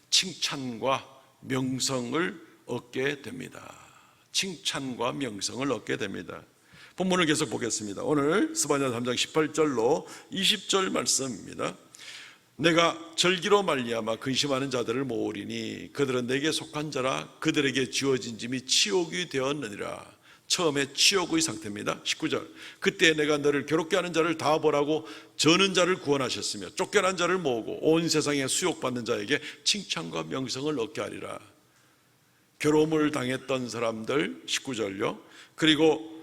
칭찬과 명성을 얻게 됩니다. 칭찬과 명성을 얻게 됩니다. 본문을 계속 보겠습니다. 오늘 스바냐 3장 18절로 20절 말씀입니다. 내가 절기로 말미암아 근심하는 자들을 모으리니 그들은 내게 속한 자라. 그들에게 지어진 짐이 치욕이 되었느니라. 처음에 치욕의 상태입니다. 19절, 그때 내가 너를 괴롭게 하는 자를 다 벌하고 저는 자를 구원하셨으며 쫓겨난 자를 모으고 온 세상에 수욕받는 자에게 칭찬과 명성을 얻게 하리라. 괴로움을 당했던 사람들, 19절요. 그리고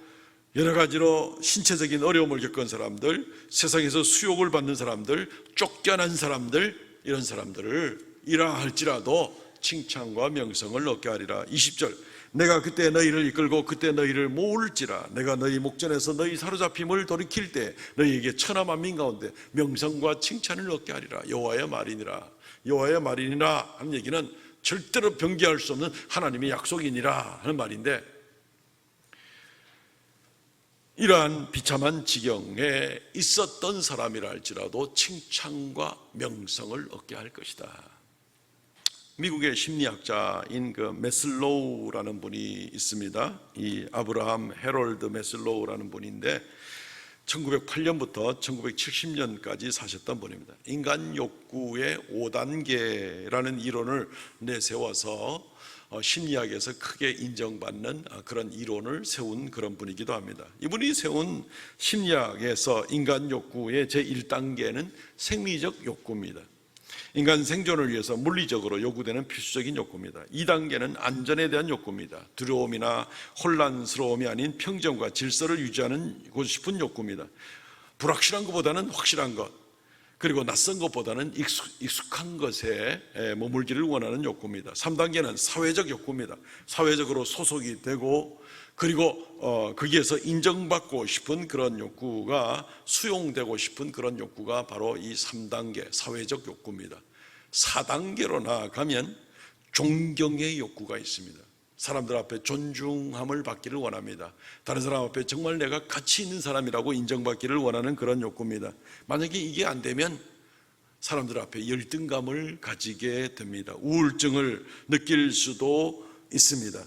여러 가지로 신체적인 어려움을 겪은 사람들, 세상에서 수욕을 받는 사람들, 쫓겨난 사람들, 이런 사람들을 이라 할지라도 칭찬과 명성을 얻게 하리라. 20절, 내가 그때 너희를 이끌고 그때 너희를 모을지라. 내가 너희 목전에서 너희 사로잡힘을 돌이킬 때 너희에게 천하 만민 가운데 명성과 칭찬을 얻게 하리라. 여호와의 말이니라. 여호와의 말이니라 하는 얘기는 절대로 변개할 수 없는 하나님의 약속이니라 하는 말인데, 이러한 비참한 지경에 있었던 사람이라 할지라도 칭찬과 명성을 얻게 할 것이다. 미국의 심리학자인 그 메슬로우라는 분이 있습니다. 이 아브라함 헤럴드 메슬로우라는 분인데 1908년부터 1970년까지 사셨던 분입니다. 인간 욕구의 5단계라는 이론을 내세워서 심리학에서 크게 인정받는 그런 이론을 세운 그런 분이기도 합니다. 이분이 세운 심리학에서 인간 욕구의 제1단계는 생리적 욕구입니다. 인간 생존을 위해서 물리적으로 요구되는 필수적인 욕구입니다. 2단계는 안전에 대한 욕구입니다. 두려움이나 혼란스러움이 아닌 평정과 질서를 유지하고 싶은 욕구입니다. 불확실한 것보다는 확실한 것, 그리고 낯선 것보다는 익숙한 것에 머물기를 원하는 욕구입니다. 3단계는 사회적 욕구입니다. 사회적으로 소속이 되고 그리고 거기에서 인정받고 싶은 그런 욕구가, 수용되고 싶은 그런 욕구가 바로 이 3단계 사회적 욕구입니다. 4단계로 나아가면 존경의 욕구가 있습니다. 사람들 앞에 존중함을 받기를 원합니다. 다른 사람 앞에 정말 내가 가치 있는 사람이라고 인정받기를 원하는 그런 욕구입니다. 만약에 이게 안 되면 사람들 앞에 열등감을 가지게 됩니다. 우울증을 느낄 수도 있습니다.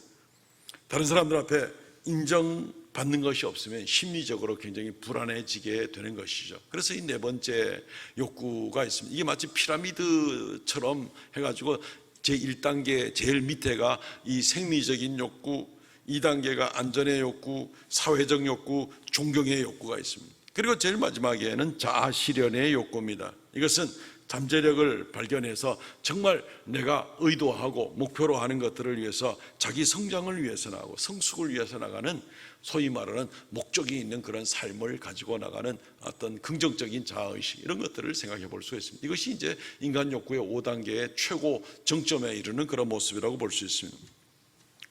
다른 사람들 앞에 인정받는 것이 없으면 심리적으로 굉장히 불안해지게 되는 것이죠. 그래서 이 네 번째 욕구가 있습니다. 이게 마치 피라미드처럼 해가지고 제1단계 제일 밑에가 이 생리적인 욕구, 2단계가 안전의 욕구, 사회적 욕구, 존경의 욕구가 있습니다. 그리고 제일 마지막에는 자아 실현의 욕구입니다. 이것은 잠재력을 발견해서 정말 내가 의도하고 목표로 하는 것들을 위해서 자기 성장을 위해서 나가고 성숙을 위해서 나가는 소위 말하는 목적이 있는 그런 삶을 가지고 나가는 어떤 긍정적인 자아의식, 이런 것들을 생각해 볼 수 있습니다. 이것이 이제 인간 욕구의 5단계의 최고 정점에 이르는 그런 모습이라고 볼 수 있습니다.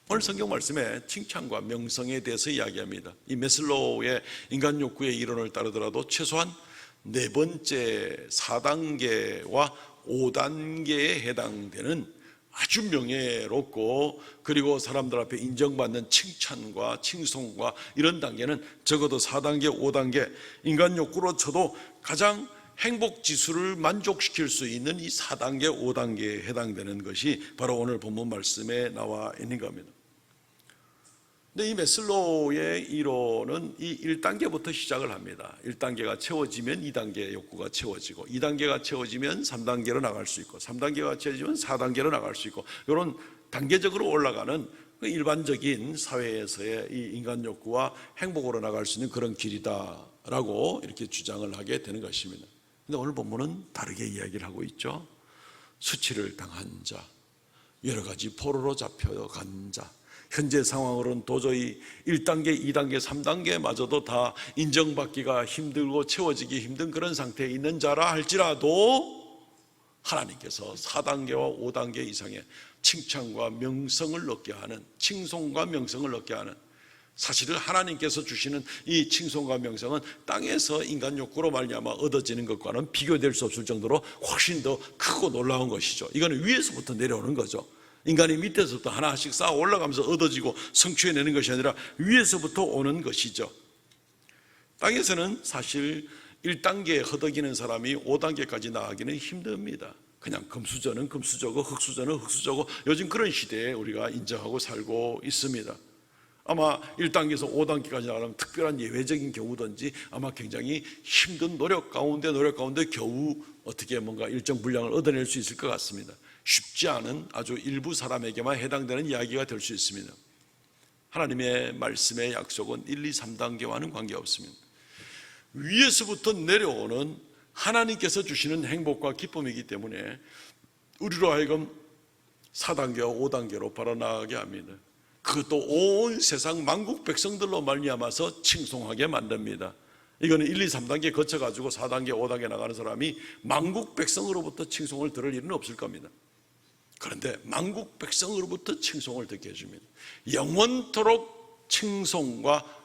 오늘 성경 말씀에 칭찬과 명성에 대해서 이야기합니다. 이 메슬로우의 인간 욕구의 이론을 따르더라도 최소한 네 번째 4단계와 5단계에 해당되는 아주 명예롭고 그리고 사람들 앞에 인정받는 칭찬과 칭송과 이런 단계는 적어도 4단계, 5단계, 인간 욕구로 쳐도 가장 행복 지수를 만족시킬 수 있는 이 4단계, 5단계에 해당되는 것이 바로 오늘 본문 말씀에 나와 있는 겁니다. 근데 이 메슬로우의 이론은 이 1단계부터 시작을 합니다. 1단계가 채워지면 2단계의 욕구가 채워지고 2단계가 채워지면 3단계로 나갈 수 있고 3단계가 채워지면 4단계로 나갈 수 있고 이런 단계적으로 올라가는 일반적인 사회에서의 이 인간 욕구와 행복으로 나갈 수 있는 그런 길이다라고 이렇게 주장을 하게 되는 것입니다. 근데 오늘 본문은 다르게 이야기를 하고 있죠. 수치를 당한 자, 여러 가지 포로로 잡혀간 자, 현재 상황으로는 도저히 1단계, 2단계, 3단계마저도 다 인정받기가 힘들고 채워지기 힘든 그런 상태에 있는 자라 할지라도 하나님께서 4단계와 5단계 이상의 칭찬과 명성을 얻게 하는, 칭송과 명성을 얻게 하는, 사실은 하나님께서 주시는 이 칭송과 명성은 땅에서 인간 욕구로 말미암아 얻어지는 것과는 비교될 수 없을 정도로 훨씬 더 크고 놀라운 것이죠. 이거는 위에서부터 내려오는 거죠. 인간이 밑에서부터 하나씩 쌓아 올라가면서 얻어지고 성취해내는 것이 아니라 위에서부터 오는 것이죠. 땅에서는 사실 1단계에 허덕이는 사람이 5단계까지 나가기는 힘듭니다. 그냥 금수저는 금수저고 흙수저는 흙수저고 요즘 그런 시대에 우리가 인정하고 살고 있습니다. 아마 1단계에서 5단계까지 나가려면 특별한 예외적인 경우든지 아마 굉장히 힘든 노력 가운데 겨우 어떻게 뭔가 일정 분량을 얻어낼 수 있을 것 같습니다. 쉽지 않은 아주 일부 사람에게만 해당되는 이야기가 될 수 있습니다. 하나님의 말씀의 약속은 1, 2, 3단계와는 관계없습니다. 위에서부터 내려오는 하나님께서 주시는 행복과 기쁨이기 때문에 우리로 하여금 4단계와 5단계로 바로 나가게 합니다. 그것도 온 세상 만국 백성들로 말미암아서 칭송하게 만듭니다. 이거는 1, 2, 3단계 거쳐가지고 4단계, 5단계 나가는 사람이 만국 백성으로부터 칭송을 들을 일은 없을 겁니다. 그런데 만국 백성으로부터 칭송을 듣게 해줍니다. 영원토록 칭송과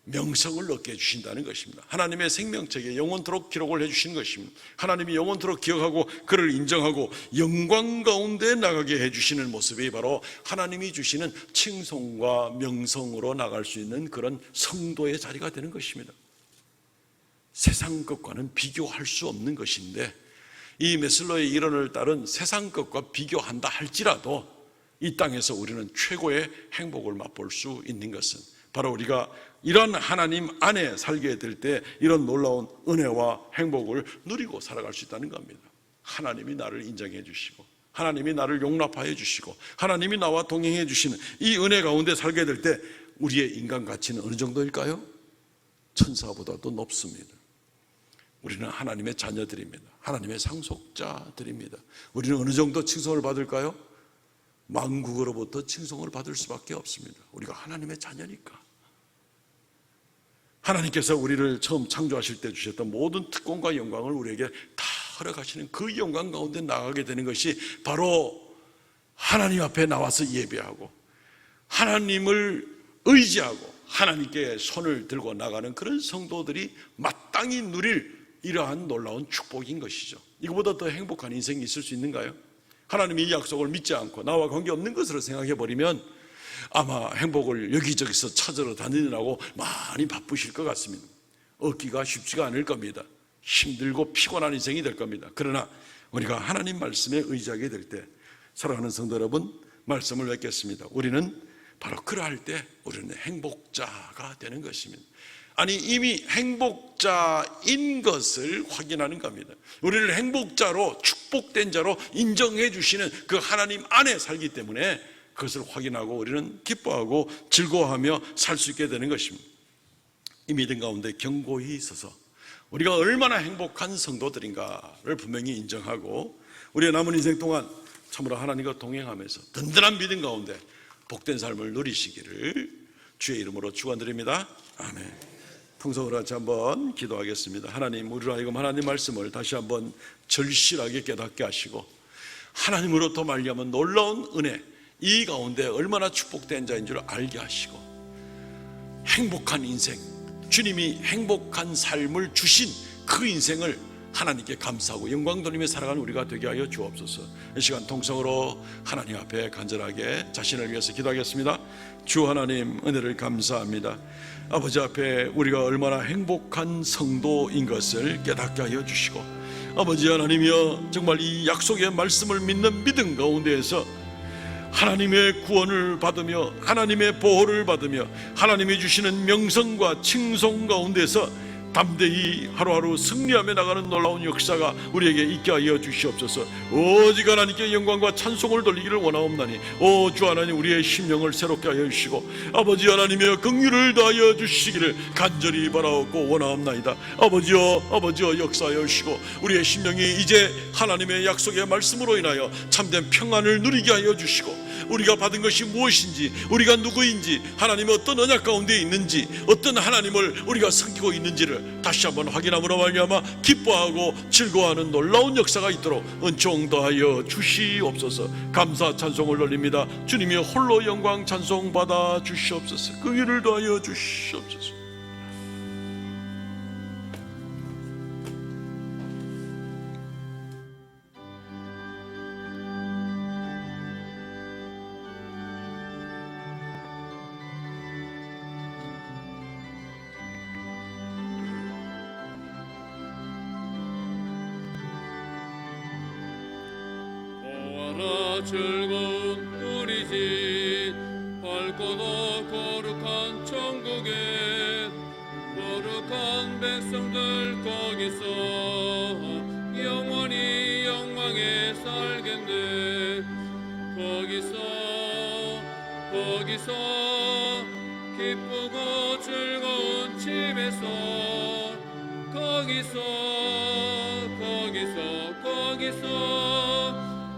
명성을 얻게 해주신다는 것입니다. 하나님의 생명책에 영원토록 기록을 해주신 것입니다. 하나님이 영원토록 기억하고 그를 인정하고 영광 가운데 나가게 해주시는 모습이 바로 하나님이 주시는 칭송과 명성으로 나갈 수 있는 그런 성도의 자리가 되는 것입니다. 세상 것과는 비교할 수 없는 것인데 이 메슬로의 이론을 따른 세상 것과 비교한다 할지라도 이 땅에서 우리는 최고의 행복을 맛볼 수 있는 것은 바로 우리가 이런 하나님 안에 살게 될 때 이런 놀라운 은혜와 행복을 누리고 살아갈 수 있다는 겁니다. 하나님이 나를 인정해 주시고 하나님이 나를 용납하여 주시고 하나님이 나와 동행해 주시는 이 은혜 가운데 살게 될 때 우리의 인간 가치는 어느 정도일까요? 천사보다도 높습니다. 우리는 하나님의 자녀들입니다. 하나님의 상속자들입니다. 우리는 어느 정도 칭송을 받을까요? 만국으로부터 칭송을 받을 수밖에 없습니다. 우리가 하나님의 자녀니까. 하나님께서 우리를 처음 창조하실 때 주셨던 모든 특권과 영광을 우리에게 다 허락하시는 그 영광 가운데 나가게 되는 것이 바로 하나님 앞에 나와서 예배하고 하나님을 의지하고 하나님께 손을 들고 나가는 그런 성도들이 마땅히 누릴 이러한 놀라운 축복인 것이죠. 이거보다 더 행복한 인생이 있을 수 있는가요? 하나님이 이 약속을 믿지 않고 나와 관계없는 것으로 생각해버리면 아마 행복을 여기저기서 찾으러 다니느라고 많이 바쁘실 것 같습니다. 얻기가 쉽지가 않을 겁니다. 힘들고 피곤한 인생이 될 겁니다. 그러나 우리가 하나님 말씀에 의지하게 될 때 사랑하는 성도 여러분, 말씀을 맺겠습니다. 우리는 바로 그러할 때 우리는 행복자가 되는 것입니다. 아니, 이미 행복자인 것을 확인하는 겁니다. 우리를 행복자로, 축복된 자로 인정해 주시는 그 하나님 안에 살기 때문에 그것을 확인하고 우리는 기뻐하고 즐거워하며 살 수 있게 되는 것입니다. 이 믿음 가운데 경고히 있어서 우리가 얼마나 행복한 성도들인가를 분명히 인정하고 우리의 남은 인생 동안 참으로 하나님과 동행하면서 든든한 믿음 가운데 복된 삶을 누리시기를 주의 이름으로 축원드립니다. 아멘. 통성으로 같이 한번 기도하겠습니다. 하나님, 우리로 하여금 하나님 말씀을 다시 한번 절실하게 깨닫게 하시고 하나님으로부터 말미암은 놀라운 은혜, 이 가운데 얼마나 축복된 자인 줄 알게 하시고 행복한 인생, 주님이 행복한 삶을 주신 그 인생을 하나님께 감사하고 영광 돌리며 살아가는 우리가 되게 하여 주옵소서. 이 시간 통성으로 하나님 앞에 간절하게 자신을 위해서 기도하겠습니다. 주 하나님, 은혜를 감사합니다. 아버지 앞에 우리가 얼마나 행복한 성도인 것을 깨닫게 하여 주시고, 아버지 하나님이여, 정말 이 약속의 말씀을 믿는 믿음 가운데에서 하나님의 구원을 받으며 하나님의 보호를 받으며 하나님이 주시는 명성과 칭송 가운데서 담대히 하루하루 승리하며 나가는 놀라운 역사가 우리에게 있게 하여 주시옵소서. 오직 하나님께 영광과 찬송을 돌리기를 원하옵나니 오 주 하나님, 우리의 심령을 새롭게 하여 주시고 아버지 하나님의 긍휼을 다하여 주시기를 간절히 바라옵고 원하옵나이다. 아버지여 역사하여 주시고 우리의 심령이 이제 하나님의 약속의 말씀으로 인하여 참된 평안을 누리게 하여 주시고 우리가 받은 것이 무엇인지, 우리가 누구인지, 하나님의 어떤 언약 가운데 있는지, 어떤 하나님을 우리가 섬기고 있는지를 다시 한번 확인함으로 말미암아 기뻐하고 즐거워하는 놀라운 역사가 있도록 은총 더하여 주시옵소서. 감사 찬송을 올립니다. 주님이 홀로 영광 찬송 받아 주시옵소서. 그 일을 더하여 주시옵소서. 즐거운 우리 집 밝고도 거룩한 천국에 거룩한 백성들 거기서 영원히 영광에 살겠네. 거기서 기쁘고 즐거운 집에서 거기서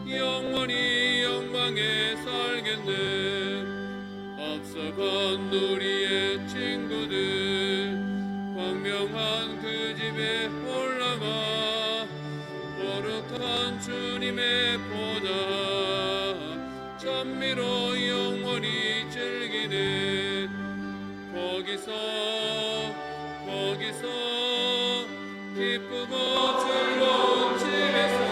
영원히 영광에 살겠네. 앞서간 우리의 친구들 광명한 그 집에 올라가 거룩한 주님의 보좌 찬미로 영원히 즐기네. 거기서 기쁘고 즐거운 집에서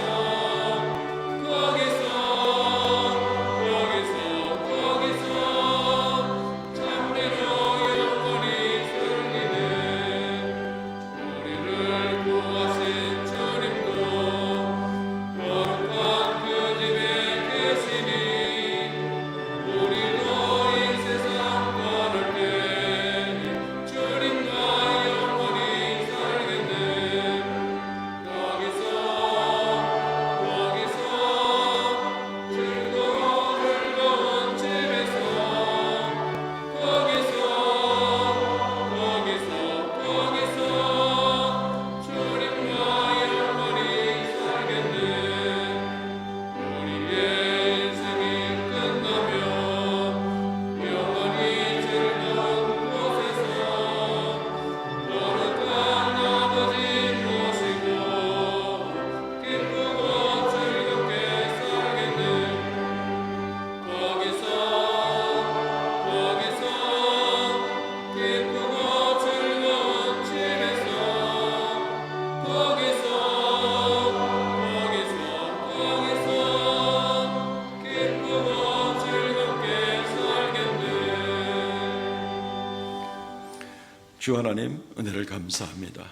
주 하나님, 은혜를 감사합니다.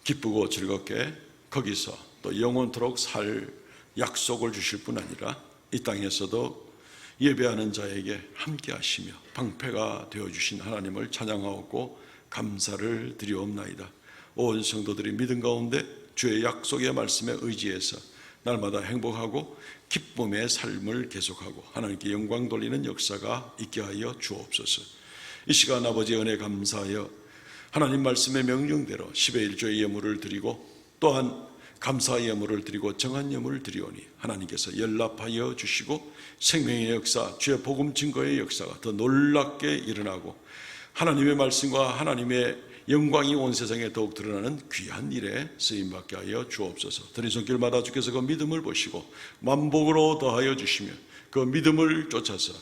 기쁘고 즐겁게 거기서 또 영원토록 살 약속을 주실 뿐 아니라 이 땅에서도 예배하는 자에게 함께 하시며 방패가 되어주신 하나님을 찬양하고 감사를 드리옵나이다. 온 성도들이 믿음 가운데 주의 약속의 말씀에 의지해서 날마다 행복하고 기쁨의 삶을 계속하고 하나님께 영광 돌리는 역사가 있게 하여 주옵소서. 이 시간 아버지의 은혜 감사하여 하나님 말씀의 명령대로 10의 1조의 예물을 드리고 또한 감사의 예물을 드리고 정한 예물을 드리오니 하나님께서 연락하여 주시고 생명의 역사, 주의 복음 증거의 역사가 더 놀랍게 일어나고 하나님의 말씀과 하나님의 영광이 온 세상에 더욱 드러나는 귀한 일에 쓰임받게 하여 주옵소서. 드린 손길마다 주께서 그 믿음을 보시고 만복으로 더하여 주시며 그 믿음을 쫓아서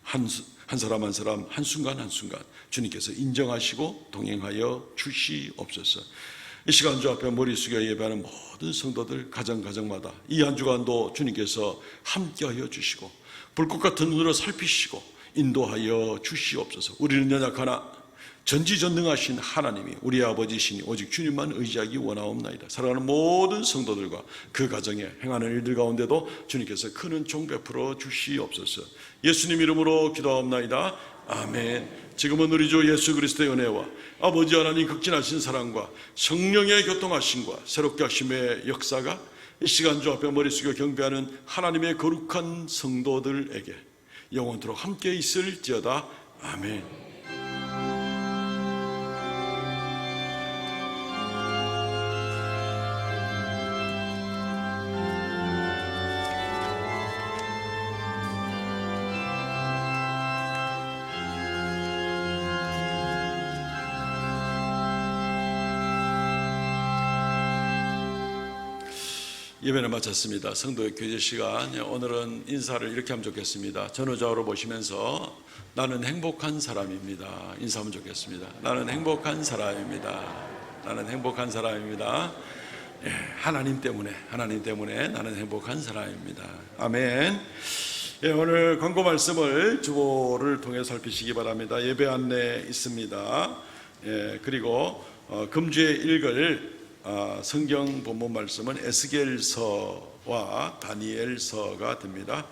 한 사람 한 사람 한순간 한순간 주님께서 인정하시고 동행하여 주시옵소서. 이 시간 주 앞에 머리 숙여 예배하는 모든 성도들 가정마다 이 한 주간도 주님께서 함께하여 주시고 불꽃 같은 눈으로 살피시고 인도하여 주시옵소서. 우리는 연약하나 전지전능하신 하나님이 우리 아버지시니 오직 주님만 의지하기 원하옵나이다. 사랑하는 모든 성도들과 그 가정에 행하는 일들 가운데도 주님께서 큰 은총 베풀어 주시옵소서. 예수님 이름으로 기도하옵나이다. 아멘. 지금은 우리 주 예수 그리스도의 은혜와 아버지 하나님 극진하신 사랑과 성령의 교통하심과 새롭게 하심의 역사가 이 시간 주 앞에 머리 숙여 경배하는 하나님의 거룩한 성도들에게 영원토록 함께 있을지어다. 아멘. 예배를 마쳤습니다. 성도의 교제 시간. 오늘은 인사를 이렇게 하면 좋겠습니다. 전후좌우로 보시면서 나는 행복한 사람입니다. 인사하면 좋겠습니다. 나는 행복한 사람입니다. 나는 행복한 사람입니다. 예, 하나님 때문에 나는 행복한 사람입니다. 아멘. 예, 오늘 광고 말씀을 주보를 통해 살피시기 바랍니다. 예배 안내 있습니다. 예, 그리고 금주에 읽을 성경 본문 말씀은 에스겔서와 다니엘서가 됩니다.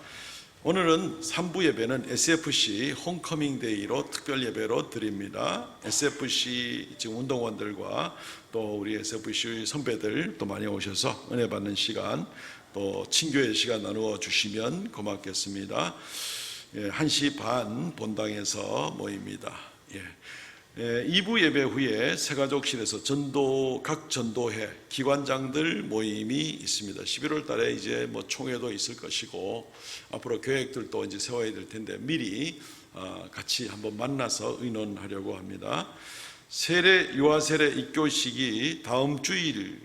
오늘은 3부 예배는 SFC 홈커밍 데이로 특별 예배로 드립니다. SFC 지금 운동원들과 또 우리 SFC 선배들 또 많이 오셔서 은혜 받는 시간 또 친교의 시간 나누어 주시면 고맙겠습니다. 1시 반 본당에서 모입니다. 2부 예배 후에 새가족실에서 각 전도회 기관장들 모임이 있습니다. 11월 달에 이제 총회도 있을 것이고 앞으로 계획들도 이제 세워야 될 텐데 미리 같이 한번 만나서 의논하려고 합니다. 유아 세례 입교식이 다음 주일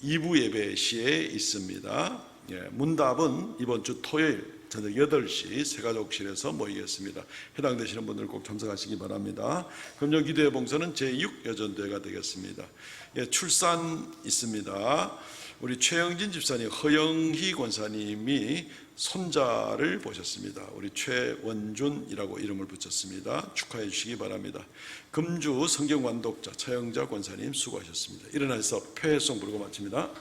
2부 예배 시에 있습니다. 문답은 이번 주 토요일 저녁 8시 새가족실에서 모이겠습니다. 해당되시는 분들 꼭 참석하시기 바랍니다. 금요 기도의 봉사는 제6여전도회가 되겠습니다. 출산 있습니다. 우리 최영진 집사님, 허영희 권사님이 손자를 보셨습니다. 우리 최원준이라고 이름을 붙였습니다. 축하해 주시기 바랍니다. 금주 성경완독자 차영자 권사님 수고하셨습니다. 일어나서 폐회송 부르고 마칩니다.